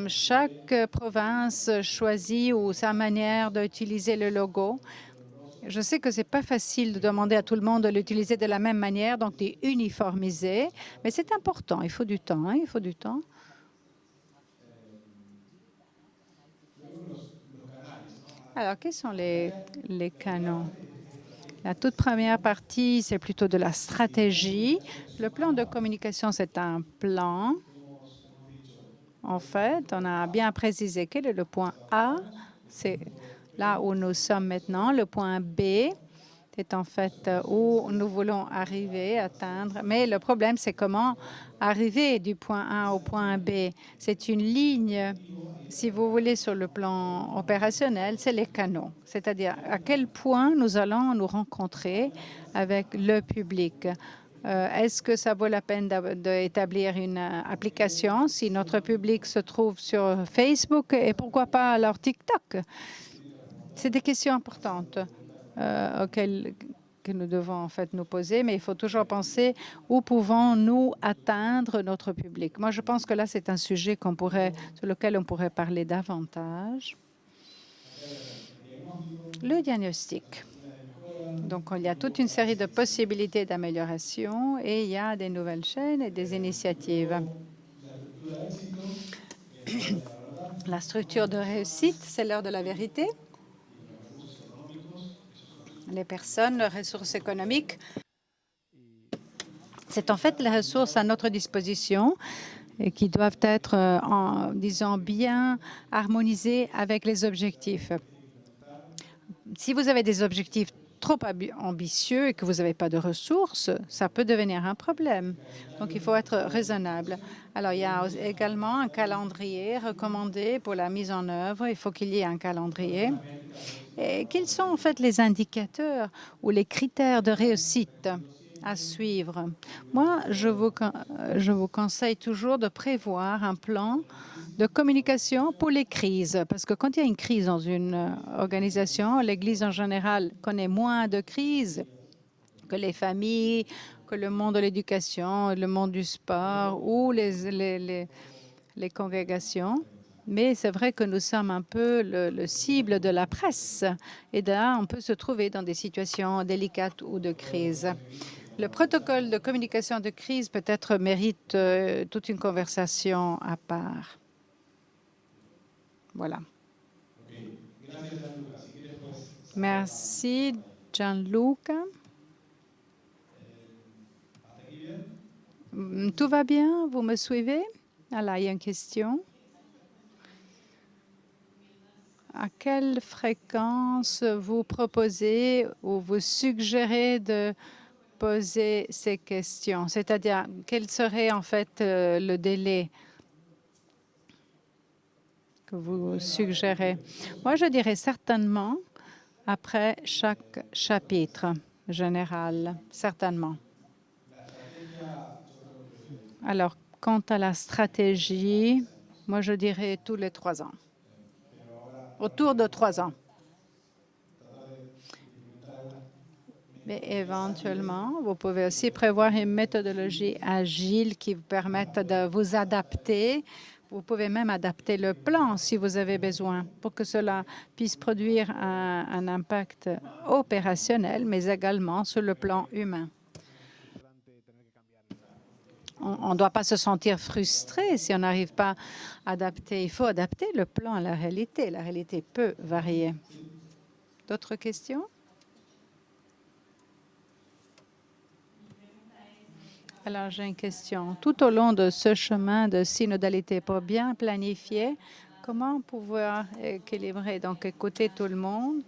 Speaker 3: chaque province choisit ou sa manière d'utiliser le logo. Je sais que ce n'est pas facile de demander à tout le monde de l'utiliser de la même manière, donc d'uniformiser, mais c'est important. Il faut du temps, il faut du temps. Alors, quels sont les canaux? La toute première partie, c'est plutôt de la stratégie. Le plan de communication, c'est un plan. En fait, on a bien précisé quel est le point A. C'est là où nous sommes maintenant. Le point B, c'est en fait où nous voulons arriver, atteindre. Mais le problème, c'est comment arriver du point A au point B. C'est une ligne, si vous voulez, sur le plan opérationnel, c'est les canaux. C'est-à-dire à quel point nous allons nous rencontrer avec le public. Est-ce que ça vaut la peine d'établir une application si notre public se trouve sur Facebook et pourquoi pas alors TikTok? C'est des questions importantes auxquelles que nous devons en fait nous poser, mais il faut toujours penser où pouvons-nous atteindre notre public. Moi, je pense que là, c'est un sujet sur lequel on pourrait parler davantage. Le diagnostic. Donc, il y a toute une série de possibilités d'amélioration et il y a des nouvelles chaînes et des initiatives. La structure de réussite, c'est l'heure de la vérité. Les personnes, les ressources économiques, c'est en fait les ressources à notre disposition et qui doivent être, disons, bien harmonisées avec les objectifs. Si vous avez des objectifs trop ambitieux et que vous n'avez pas de ressources, ça peut devenir un problème. Donc, il faut être raisonnable. Alors, il y a également un calendrier recommandé pour la mise en œuvre. Il faut qu'il y ait un calendrier. Et quels sont en fait les indicateurs ou les critères de réussite à suivre? Moi, je vous conseille toujours de prévoir un plan de communication pour les crises, parce que quand il y a une crise dans une organisation, l'Église en général connaît moins de crises que les familles, que le monde de l'éducation, le monde du sport ou les congrégations. Mais c'est vrai que nous sommes un peu le cible de la presse. Et là, on peut se trouver dans des situations délicates ou de crise. Le protocole de communication de crise peut-être mérite toute une conversation à part. Voilà. Merci, Gianluca. Tout va bien? Vous me suivez? Ah là, il y a une question. À quelle fréquence vous proposez ou vous suggérez de poser ces questions? C'est-à-dire, quel serait en fait le délai que vous suggérez? Moi, je dirais certainement après chaque chapitre général, certainement. Alors, quant à la stratégie, moi, je dirais tous les 3 ans. Autour de 3 ans. Mais éventuellement, vous pouvez aussi prévoir une méthodologie agile qui vous permette de vous adapter. Vous pouvez même adapter le plan si vous avez besoin pour que cela puisse produire un impact opérationnel, mais également sur le plan humain. On ne doit pas se sentir frustré si on n'arrive pas à adapter. Il faut adapter le plan à la réalité. La réalité peut varier. D'autres questions? Alors, j'ai une question. Tout au long de ce chemin de synodalité, pour bien planifier, comment pouvoir équilibrer, donc écouter tout le monde?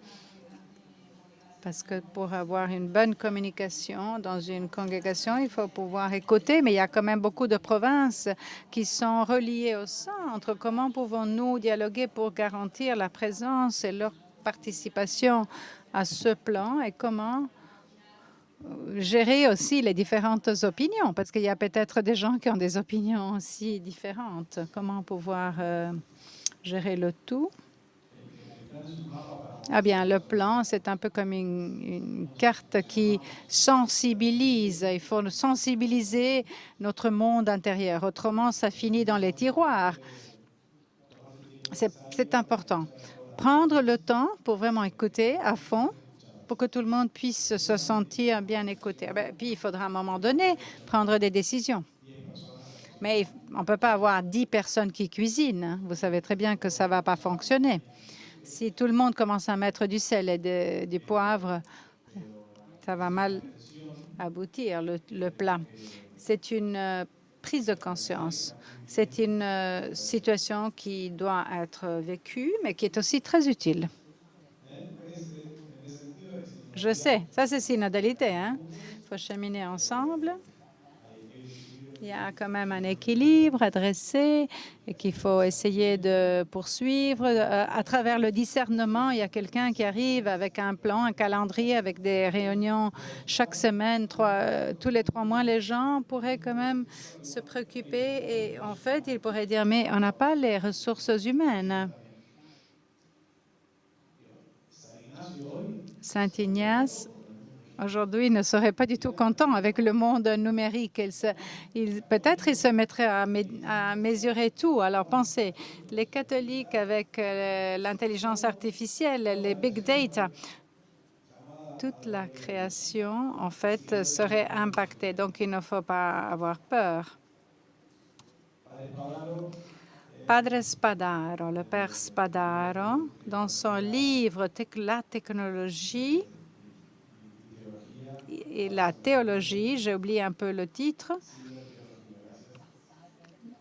Speaker 3: Parce que pour avoir une bonne communication dans une congrégation, il faut pouvoir écouter, mais il y a quand même beaucoup de provinces qui sont reliées au centre. Comment pouvons-nous dialoguer pour garantir la présence et leur participation à ce plan et comment gérer aussi les différentes opinions? Parce qu'il y a peut-être des gens qui ont des opinions aussi différentes. Comment pouvoir gérer le tout? Ah bien, le plan, c'est un peu comme une carte qui sensibilise. Il faut sensibiliser notre monde intérieur. Autrement, ça finit dans les tiroirs. C'est important. Prendre le temps pour vraiment écouter à fond pour que tout le monde puisse se sentir bien écouté. Puis, il faudra à un moment donné prendre des décisions. Mais on ne peut pas avoir 10 personnes qui cuisinent. Vous savez très bien que ça ne va pas fonctionner. Si tout le monde commence à mettre du sel et du poivre, ça va mal aboutir, le plat. C'est une prise de conscience. C'est une situation qui doit être vécue, mais qui est aussi très utile. Je sais, ça c'est synodalité, hein? Il faut cheminer ensemble. Il y a quand même un équilibre à dresser et qu'il faut essayer de poursuivre. À travers le discernement, il y a quelqu'un qui arrive avec un plan, un calendrier, avec des réunions chaque semaine, tous les 3 mois. Les gens pourraient quand même se préoccuper et en fait, ils pourraient dire, mais on n'a pas les ressources humaines. Saint Ignace, aujourd'hui, ne serait pas du tout content avec le monde numérique. Peut-être il se mettrait à mesurer tout. Alors pensez, les catholiques avec l'intelligence artificielle, les big data, toute la création, en fait, serait impactée. Donc, il ne faut pas avoir peur. Padre Spadaro, le père Spadaro, dans son livre « La technologie », et la théologie, j'ai oublié un peu le titre,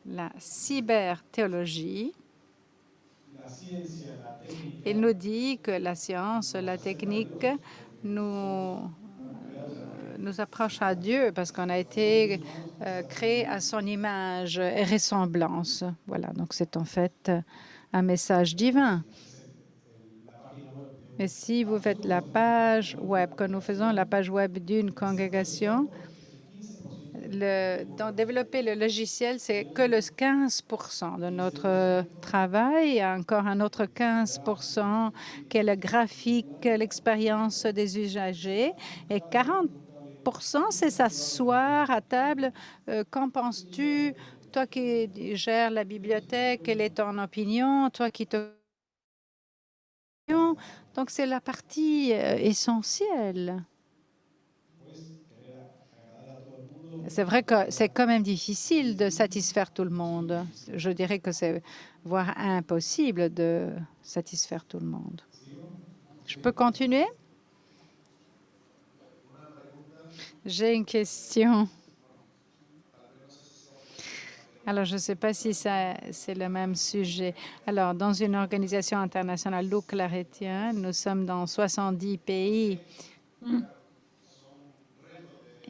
Speaker 3: la cyberthéologie. Il nous dit que la science, la technique nous approche à Dieu parce qu'on a été créé à son image et ressemblance. Voilà, donc c'est en fait un message divin. Mais si vous faites la page web, quand nous faisons la page web d'une congrégation, développer le logiciel, c'est que le 15% de notre travail. Il y a encore un autre 15% qui est le graphique, l'expérience des usagers. Et 40%, c'est s'asseoir à table. Qu'en penses-tu? Toi qui gères la bibliothèque, quelle est ton opinion? Toi qui te... Donc, c'est la partie essentielle. C'est vrai que c'est quand même difficile de satisfaire tout le monde. Je dirais que c'est voire impossible de satisfaire tout le monde. Je peux continuer? J'ai une question. Alors, je ne sais pas si c'est le même sujet. Alors, dans une organisation internationale, Loup Claretien, nous sommes dans 70 pays.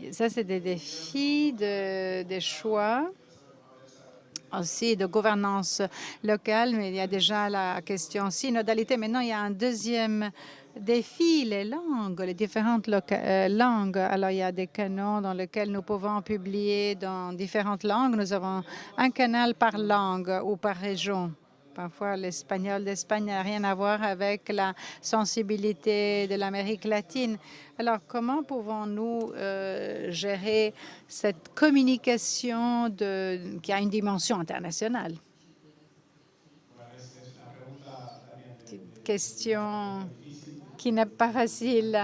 Speaker 3: Ça, c'est des défis, des choix, aussi de gouvernance locale, mais il y a déjà la question synodalité. Maintenant, il y a un deuxième défi, les langues, les différentes langues. Alors, il y a des canaux dans lesquels nous pouvons publier dans différentes langues. Nous avons un canal par langue ou par région, Parfois, l'espagnol d'Espagne n'a rien à voir avec la sensibilité de l'Amérique latine. Alors, comment pouvons-nous gérer cette communication qui a une dimension internationale? Petite question qui n'est pas facile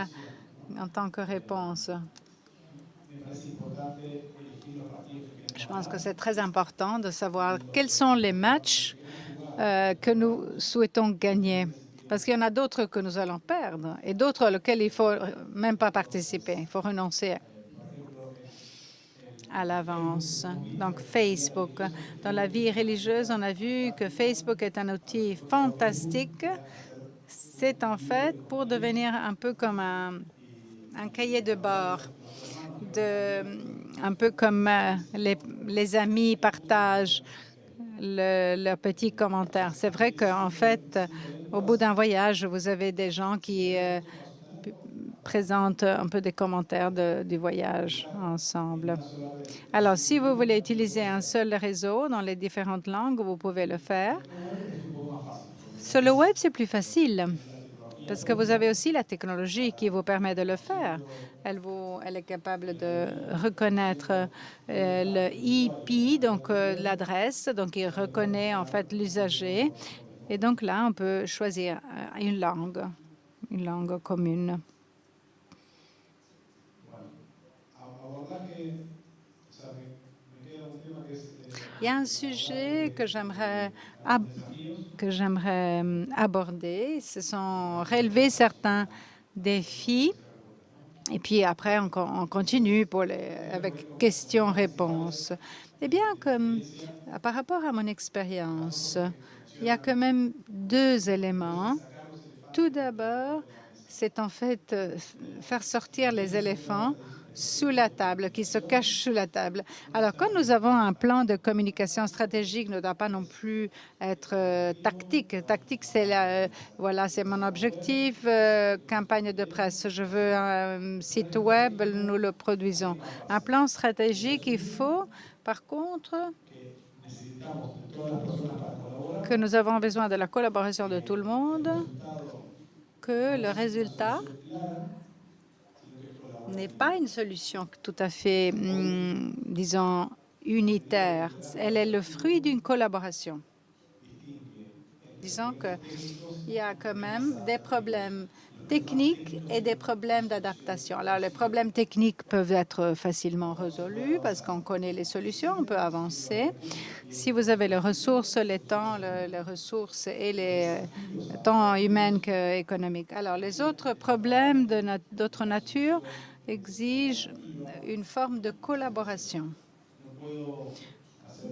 Speaker 3: en tant que réponse. Je pense que c'est très important de savoir quels sont les matchs que nous souhaitons gagner. Parce qu'il y en a d'autres que nous allons perdre et d'autres auxquels il ne faut même pas participer. Il faut renoncer à l'avance. Donc, Facebook. Dans la vie religieuse, on a vu que Facebook est un outil fantastique. C'est en fait pour devenir un peu comme un cahier de bord, un peu comme les amis partagent leurs petits commentaires. C'est vrai qu'en fait, au bout d'un voyage, vous avez des gens qui présentent un peu des commentaires du voyage ensemble. Alors, si vous voulez utiliser un seul réseau dans les différentes langues, vous pouvez le faire. Sur le web, c'est plus facile parce que vous avez aussi la technologie qui vous permet de le faire. Elle est capable de reconnaître le IP, donc l'adresse, donc il reconnaît en fait l'usager. Et donc là, on peut choisir une langue commune. Il y a un sujet que j'aimerais aborder. Ce sont relever certains défis. Et puis après, on continue avec questions-réponses. Eh bien, par rapport à mon expérience, il y a quand même deux éléments. Tout d'abord, c'est en fait faire sortir les éléphants sous la table, qui se cachent sous la table. Alors, quand nous avons un plan de communication stratégique, ne doit pas non plus être tactique. Tactique, c'est voilà, c'est mon objectif. Campagne de presse, je veux un site web, nous le produisons. Un plan stratégique, il faut, par contre, que nous avons besoin de la collaboration de tout le monde, que le résultat n'est pas une solution tout à fait, disons, unitaire. Elle est le fruit d'une collaboration. Disons qu'il y a quand même des problèmes techniques et des problèmes d'adaptation. Alors, les problèmes techniques peuvent être facilement résolus parce qu'on connaît les solutions, on peut avancer. Si vous avez les ressources, les temps, les ressources et les temps humains qu'économiques. Alors, les autres problèmes d'autre nature exigent une forme de collaboration.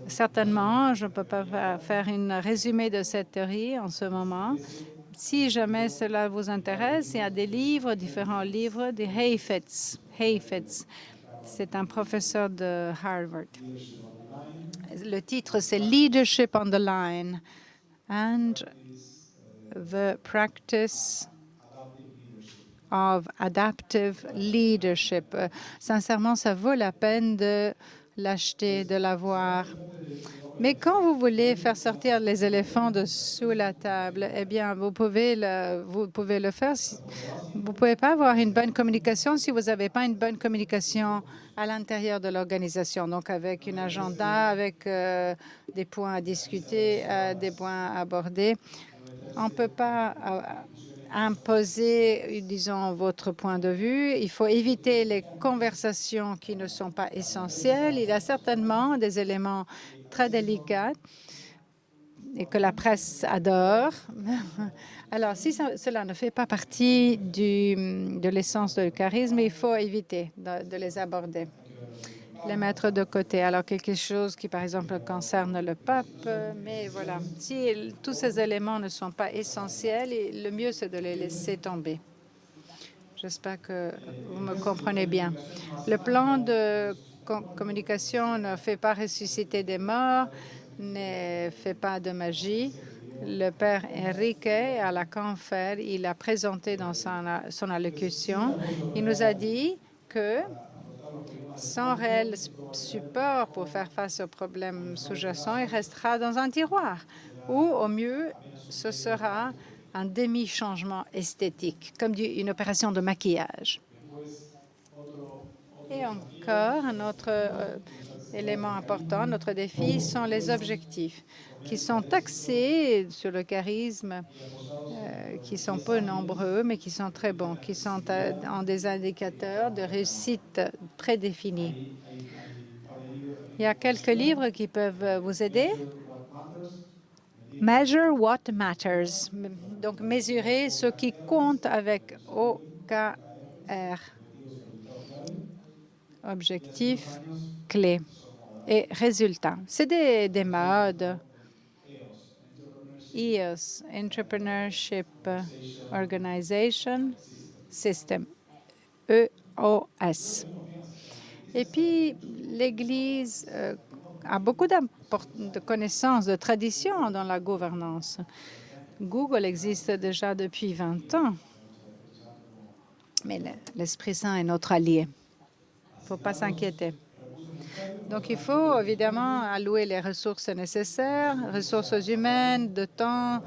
Speaker 3: Certainement, je ne peux pas faire un résumé de cette théorie en ce moment. Si jamais cela vous intéresse, il y a des livres, différents livres de Heifetz. Heifetz, c'est un professeur de Harvard. Le titre, c'est Leadership on the Line and the Practice of Adaptive Leadership. Sincèrement, ça vaut la peine de l'acheter, de l'avoir. Mais quand vous voulez faire sortir les éléphants de sous la table, eh bien, vous pouvez le faire. Vous ne pouvez pas avoir une bonne communication si vous n'avez pas une bonne communication à l'intérieur de l'organisation. Donc, avec un agenda, avec des points à discuter, des points à aborder. On ne peut pas imposer, disons, votre point de vue. Il faut éviter les conversations qui ne sont pas essentielles. Il y a certainement des éléments très délicats et que la presse adore. Alors, si cela ne fait pas partie de l'essence du charisme, il faut éviter de les aborder, les mettre de côté. Alors, quelque chose qui, par exemple, concerne le pape, mais voilà. Si tous ces éléments ne sont pas essentiels, le mieux, c'est de les laisser tomber. J'espère que vous me comprenez bien. Le plan de communication ne fait pas ressusciter des morts, ne fait pas de magie. Le père Enrique, à la conférence, il a présenté dans son allocution, il nous a dit que sans réel support pour faire face aux problèmes sous-jacents, il restera dans un tiroir. ou au mieux, ce sera un demi-changement esthétique, comme une opération de maquillage. Et encore, un autre élément important, notre défi, sont les objectifs, qui sont axés sur le charisme, qui sont peu nombreux, mais qui sont très bons, qui sont en des indicateurs de réussite prédéfinis. Il y a quelques livres qui peuvent vous aider. Measure what matters. Donc, mesurer ce qui compte avec OKR. Objectifs, clés et résultats. C'est des modes. EOS, Entrepreneurship Organization System, EOS. Et puis, l'Église a beaucoup de connaissances, de traditions dans la gouvernance. Google existe déjà depuis 20 ans, mais l'Esprit Saint est notre allié. Il ne faut pas s'inquiéter. Donc, il faut évidemment allouer les ressources nécessaires, ressources humaines, de temps,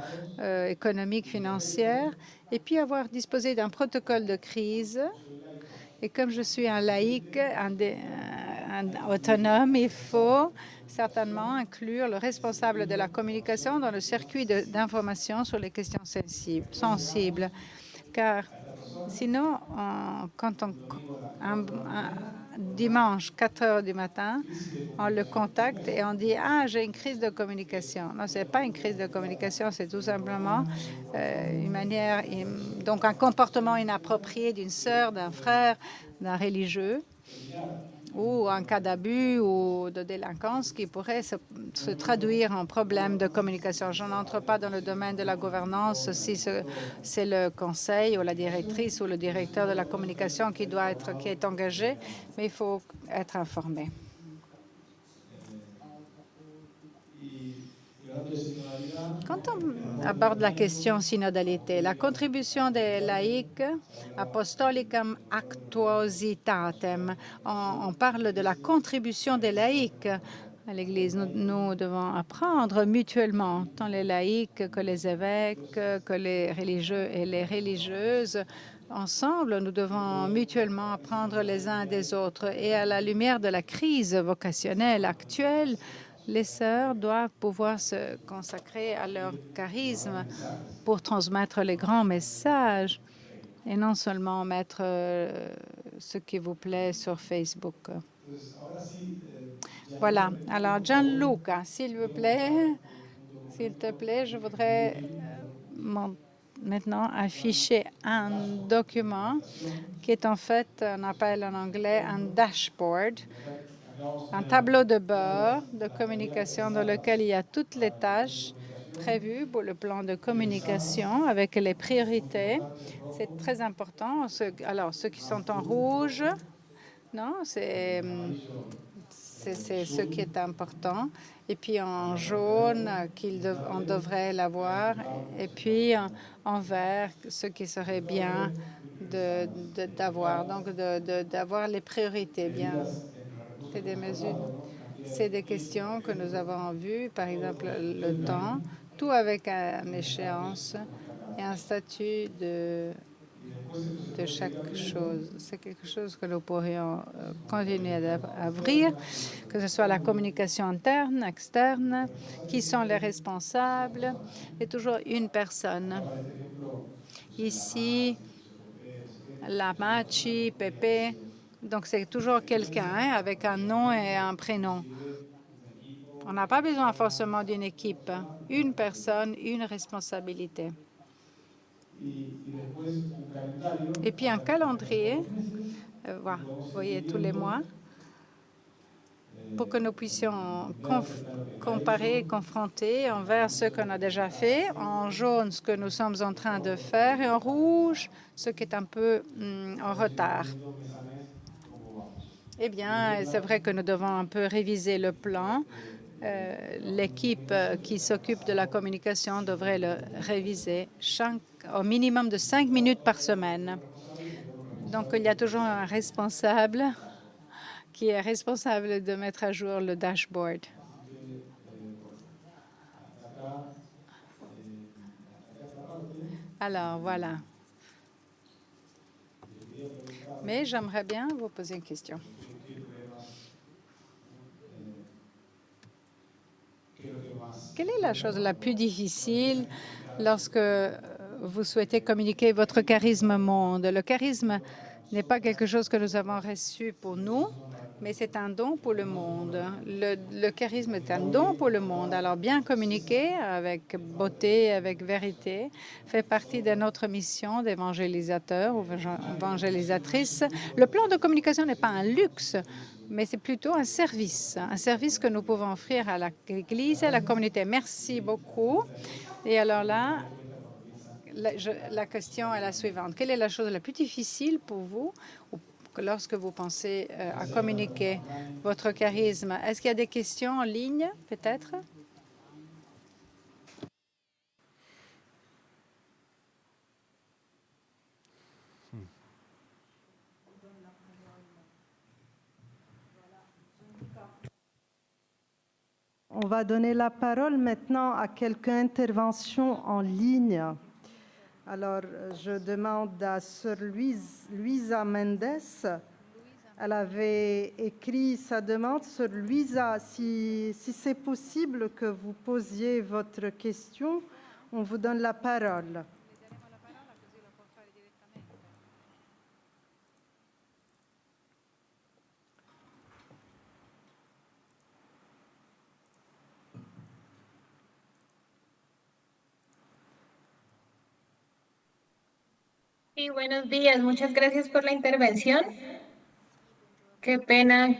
Speaker 3: économiques, financières, et puis disposer d'un protocole de crise. Et comme je suis un laïc autonome, il faut certainement inclure le responsable de la communication dans le circuit d'information sur les questions sensibles. Car sinon, dimanche, 4 heures du matin, on le contacte et on dit « Ah, j'ai une crise de communication ». Non, ce n'est pas une crise de communication, c'est tout simplement une manière, donc un comportement inapproprié d'une sœur, d'un frère, d'un religieux, ou un cas d'abus ou de délinquance qui pourrait se traduire en problème de communication. Je n'entre pas dans le domaine de la gouvernance si c'est le conseil ou la directrice ou le directeur de la communication qui est engagé, mais il faut être informé. Quand on aborde la question synodalité, la contribution des laïcs, apostolicam actuositatem, on parle de la contribution des laïcs à l'Église. Nous devons apprendre mutuellement, tant les laïcs que les évêques, que les religieux et les religieuses. Ensemble, nous devons mutuellement apprendre les uns des autres. Et à la lumière de la crise vocationnelle actuelle, les sœurs doivent pouvoir se consacrer à leur charisme pour transmettre les grands messages et non seulement mettre ce qui vous plaît sur Facebook. Voilà. Alors, Gianluca, s'il te plaît, je voudrais maintenant afficher un document qui est en fait, on appelle en anglais un dashboard, un tableau de bord de communication dans lequel il y a toutes les tâches prévues pour le plan de communication avec les priorités. C'est très important. Alors, ceux qui sont en rouge, non, c'est ce qui est important. Et puis en jaune, on devrait l'avoir. Et puis en vert, ce qui serait bien d'avoir. Donc, d'avoir les priorités bien. C'est des mesures, c'est des questions que nous avons vues, par exemple le temps, tout avec une échéance et un statut de chaque chose. C'est quelque chose que nous pourrions continuer à ouvrir, que ce soit la communication interne, externe, qui sont les responsables, et toujours une personne. Ici, la Machi, Pepe. Donc, c'est toujours quelqu'un avec un nom et un prénom. On n'a pas besoin forcément d'une équipe. Une personne, une responsabilité. Et puis, un calendrier, vous voyez, tous les mois, pour que nous puissions comparer et confronter en vert ce qu'on a déjà fait, en jaune ce que nous sommes en train de faire et en rouge ce qui est un peu en retard. Eh bien, c'est vrai que nous devons un peu réviser le plan. L'équipe qui s'occupe de la communication devrait le réviser au minimum de 5 minutes par semaine. Donc, il y a toujours un responsable qui est responsable de mettre à jour le dashboard. Alors, voilà. Mais j'aimerais bien vous poser une question. Quelle est la chose la plus difficile lorsque vous souhaitez communiquer votre charisme au monde? Le charisme n'est pas quelque chose que nous avons reçu pour nous, mais c'est un don pour le monde. Le charisme est un don pour le monde. Alors, bien communiquer avec beauté, avec vérité, fait partie de notre mission d'évangélisateur ou évangélisatrice. Le plan de communication n'est pas un luxe, mais c'est plutôt un service que nous pouvons offrir à l'Église et à la communauté. Merci beaucoup. Et alors là, la question est la suivante. Quelle est la chose la plus difficile pour vous lorsque vous pensez à communiquer votre charisme? Est-ce qu'il y a des questions en ligne, peut-être?
Speaker 1: On va donner la parole maintenant à quelques interventions en ligne. Alors, je demande à Sœur Luisa Mendes. Elle avait écrit sa demande. Sœur Luisa, si c'est possible que vous posiez votre question, on vous donne la parole.
Speaker 7: Sí, buenos días. Muchas gracias por la intervención. Qué pena.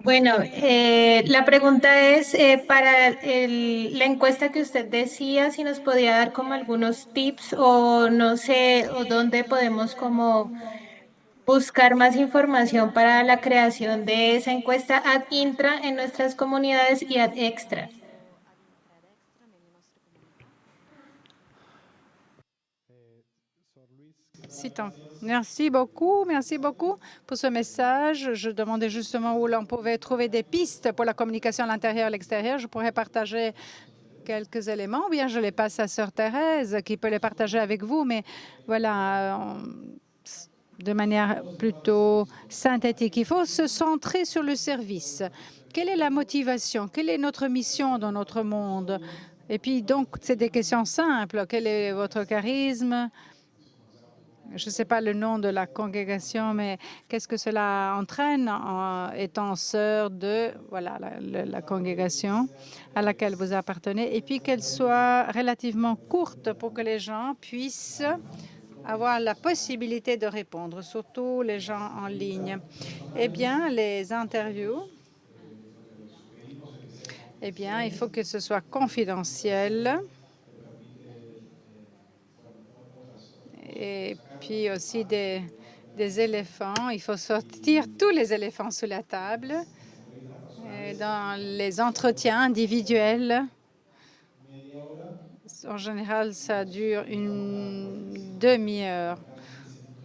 Speaker 7: La pregunta es para la encuesta que usted decía, si nos podía dar como algunos tips o no sé, o dónde podemos como buscar más información para la creación de esa encuesta ad intra en nuestras comunidades y ad extra.
Speaker 3: Merci beaucoup pour ce message. Je demandais justement où l'on pouvait trouver des pistes pour la communication à l'intérieur et à l'extérieur. Je pourrais partager quelques éléments, ou bien je les passe à Sœur Thérèse qui peut les partager avec vous, mais voilà, de manière plutôt synthétique. Il faut se centrer sur le service. Quelle est la motivation? Quelle est notre mission dans notre monde? Et puis donc, c'est des questions simples. Quel est votre charisme? Je ne sais pas le nom de la congrégation, mais qu'est-ce que cela entraîne en étant sœur de la congrégation à laquelle vous appartenez, et puis qu'elle soit relativement courte pour que les gens puissent avoir la possibilité de répondre, surtout les gens en ligne. Eh bien, les interviews, il faut que ce soit confidentiel. Et puis aussi des éléphants. Il faut sortir tous les éléphants sous la table. Et dans les entretiens individuels, en général, ça dure une demi-heure.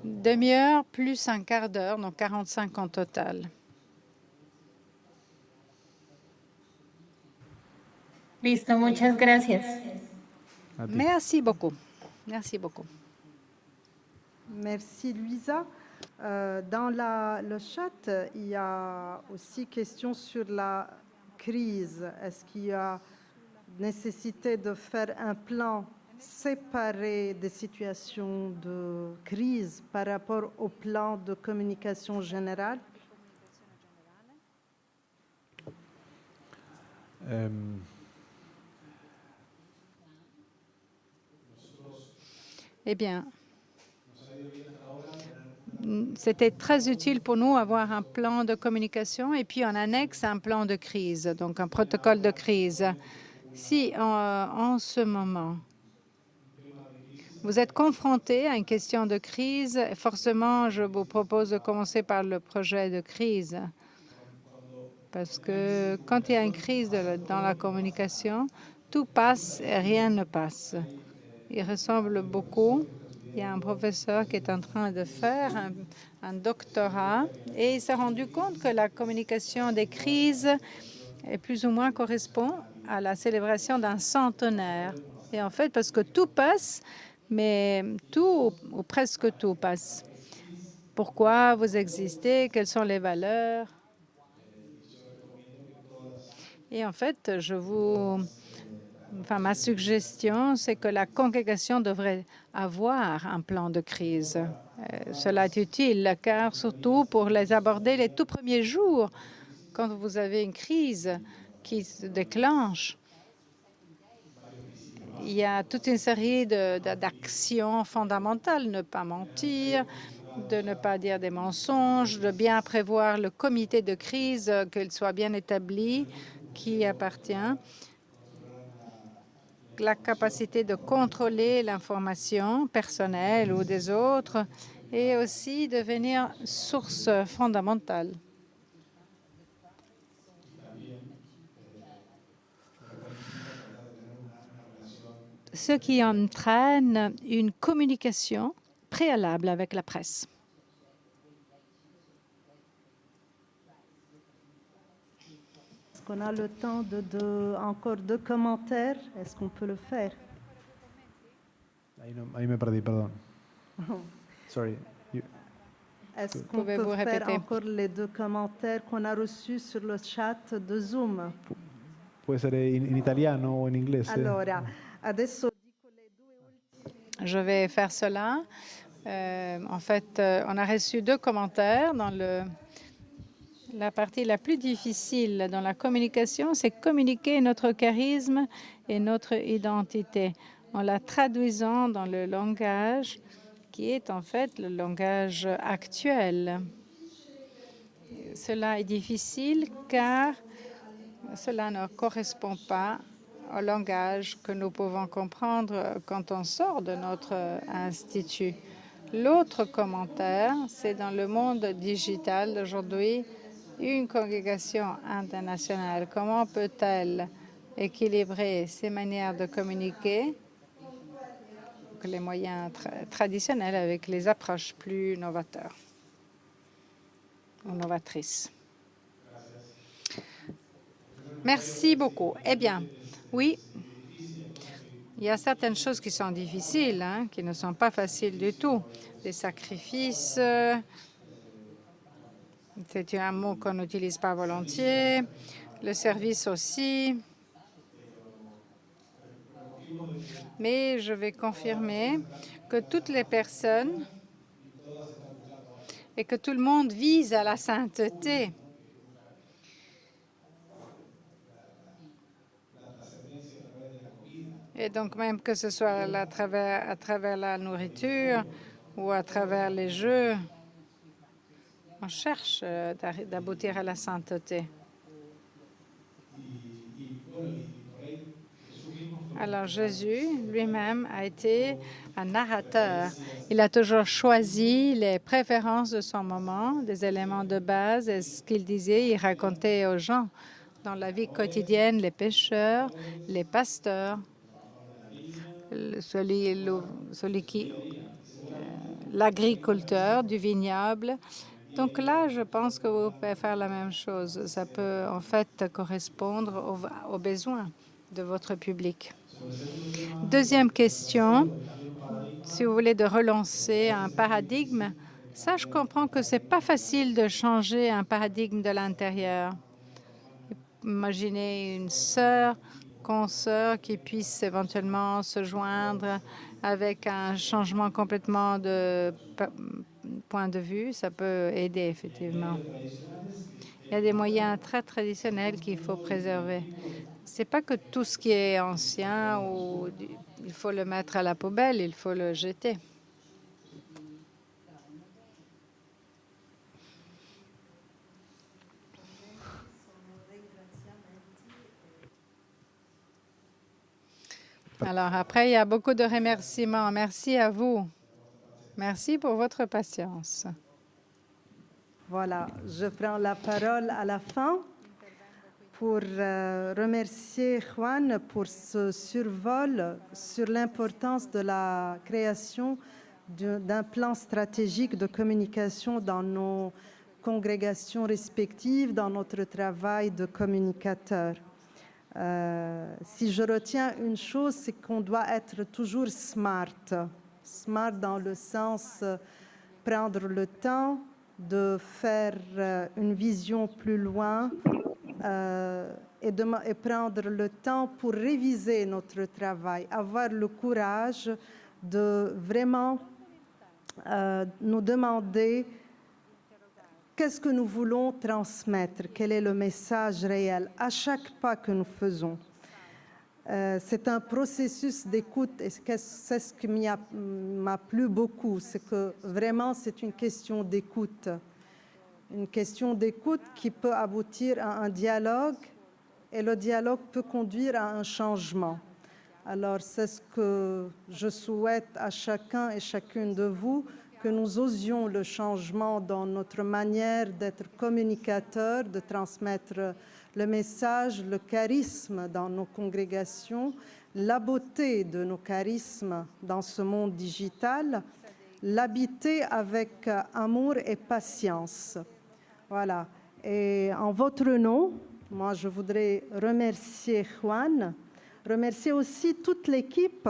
Speaker 3: Demi-heure plus un quart d'heure, donc 45 en total.
Speaker 7: Listo, muchas gracias.
Speaker 3: Merci beaucoup. Merci beaucoup.
Speaker 1: Merci, Luisa. Dans le chat, il y a aussi question sur la crise. Est-ce qu'il y a nécessité de faire un plan séparé des situations de crise par rapport au plan de communication générale?
Speaker 3: Eh bien, c'était très utile pour nous d'avoir un plan de communication et puis en annexe un plan de crise, donc un protocole de crise. Si en ce moment, vous êtes confronté à une question de crise, forcément, je vous propose de commencer par le projet de crise. Parce que quand il y a une crise dans la communication, tout passe et rien ne passe. Il ressemble beaucoup. Il y a un professeur qui est en train de faire un doctorat et il s'est rendu compte que la communication des crises est plus ou moins correspond à la célébration d'un centenaire. Et en fait, parce que tout passe, mais tout ou presque tout passe. Pourquoi vous existez? Quelles sont les valeurs? Et en fait, ma suggestion, c'est que la congrégation devrait avoir un plan de crise. Cela est utile, car surtout pour les aborder les tout premiers jours, quand vous avez une crise qui se déclenche, il y a toute une série d'actions fondamentales. Ne pas mentir, de ne pas dire des mensonges, de bien prévoir le comité de crise, qu'il soit bien établi, qui appartient, la capacité de contrôler l'information personnelle ou des autres, et aussi devenir source fondamentale. Ce qui entraîne une communication préalable avec la presse.
Speaker 1: Est-ce qu'on a le temps encore 2 commentaires? Est-ce qu'on peut le faire?
Speaker 6: Ahí me perdí, perdón. Sorry.
Speaker 1: Est-ce qu'on peut faire encore les 2 commentaires qu'on a reçus sur le chat de Zoom?
Speaker 6: Puede ser en italiano o en inglés.
Speaker 1: Allora, adesso
Speaker 3: je vais faire cela. En fait, on a reçu 2 commentaires dans la partie la plus difficile dans la communication, c'est communiquer notre charisme et notre identité en la traduisant dans le langage qui est en fait le langage actuel. Cela est difficile car cela ne correspond pas au langage que nous pouvons comprendre quand on sort de notre institut. L'autre commentaire, c'est dans le monde digital d'aujourd'hui, une congrégation internationale, comment peut-elle équilibrer ses manières de communiquer, les moyens traditionnels avec les approches plus novateurs ou novatrices? Merci beaucoup. Eh bien, oui, il y a certaines choses qui sont difficiles, qui ne sont pas faciles du tout. Les sacrifices, c'est un mot qu'on n'utilise pas volontiers. Le service aussi. Mais je vais confirmer que toutes les personnes et que tout le monde vise à la sainteté. Et donc, même que ce soit à travers la nourriture ou à travers les jeux, on cherche d'aboutir à la sainteté. Alors, Jésus lui-même a été un narrateur. Il a toujours choisi les préférences de son moment, des éléments de base, et ce qu'il disait, il racontait aux gens dans la vie quotidienne, les pêcheurs, les pasteurs, l'agriculteur du vignoble. Donc là, je pense que vous pouvez faire la même chose. Ça peut en fait correspondre aux besoins de votre public. Deuxième question, si vous voulez de relancer un paradigme, ça, je comprends que c'est pas facile de changer un paradigme de l'intérieur. Imaginez une consoeur qui puisse éventuellement se joindre avec un changement complètement de point de vue, ça peut aider effectivement. Il y a des moyens très traditionnels qu'il faut préserver. C'est pas que tout ce qui est ancien ou il faut le mettre à la poubelle, il faut le jeter. Alors après, il y a beaucoup de remerciements. Merci à vous. Merci pour votre patience.
Speaker 1: Voilà, je prends la parole à la fin pour remercier Juan pour ce survol sur l'importance de la création d'un plan stratégique de communication dans nos congrégations respectives, dans notre travail de communicateur. Si je retiens une chose, c'est qu'on doit être toujours smart. Smart dans le sens prendre le temps de faire une vision plus loin et prendre le temps pour réviser notre travail, avoir le courage de vraiment nous demander qu'est-ce que nous voulons transmettre, quel est le message réel à chaque pas que nous faisons. C'est un processus d'écoute et c'est ce qui m'a plu beaucoup, c'est que vraiment c'est une question d'écoute. Une question d'écoute qui peut aboutir à un dialogue et le dialogue peut conduire à un changement. Alors c'est ce que je souhaite à chacun et chacune de vous, que nous osions le changement dans notre manière d'être communicateurs, de transmettre le message, le charisme dans nos congrégations, la beauté de nos charismes dans ce monde digital, l'habiter avec amour et patience. Voilà. Et en votre nom, moi je voudrais remercier Juan, remercier aussi toute l'équipe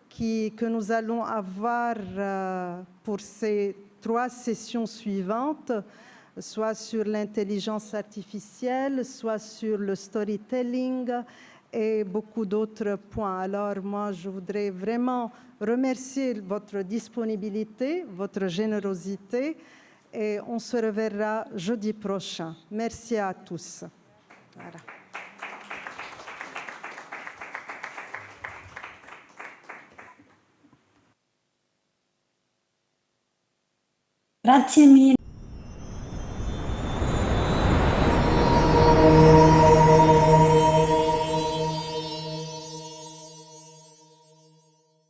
Speaker 1: que nous allons avoir pour ces 3 sessions suivantes, soit sur l'intelligence artificielle, soit sur le storytelling et beaucoup d'autres points. Alors moi, je voudrais vraiment remercier votre disponibilité, votre générosité et on se reverra jeudi prochain. Merci à tous. Voilà.
Speaker 8: Grazie mille.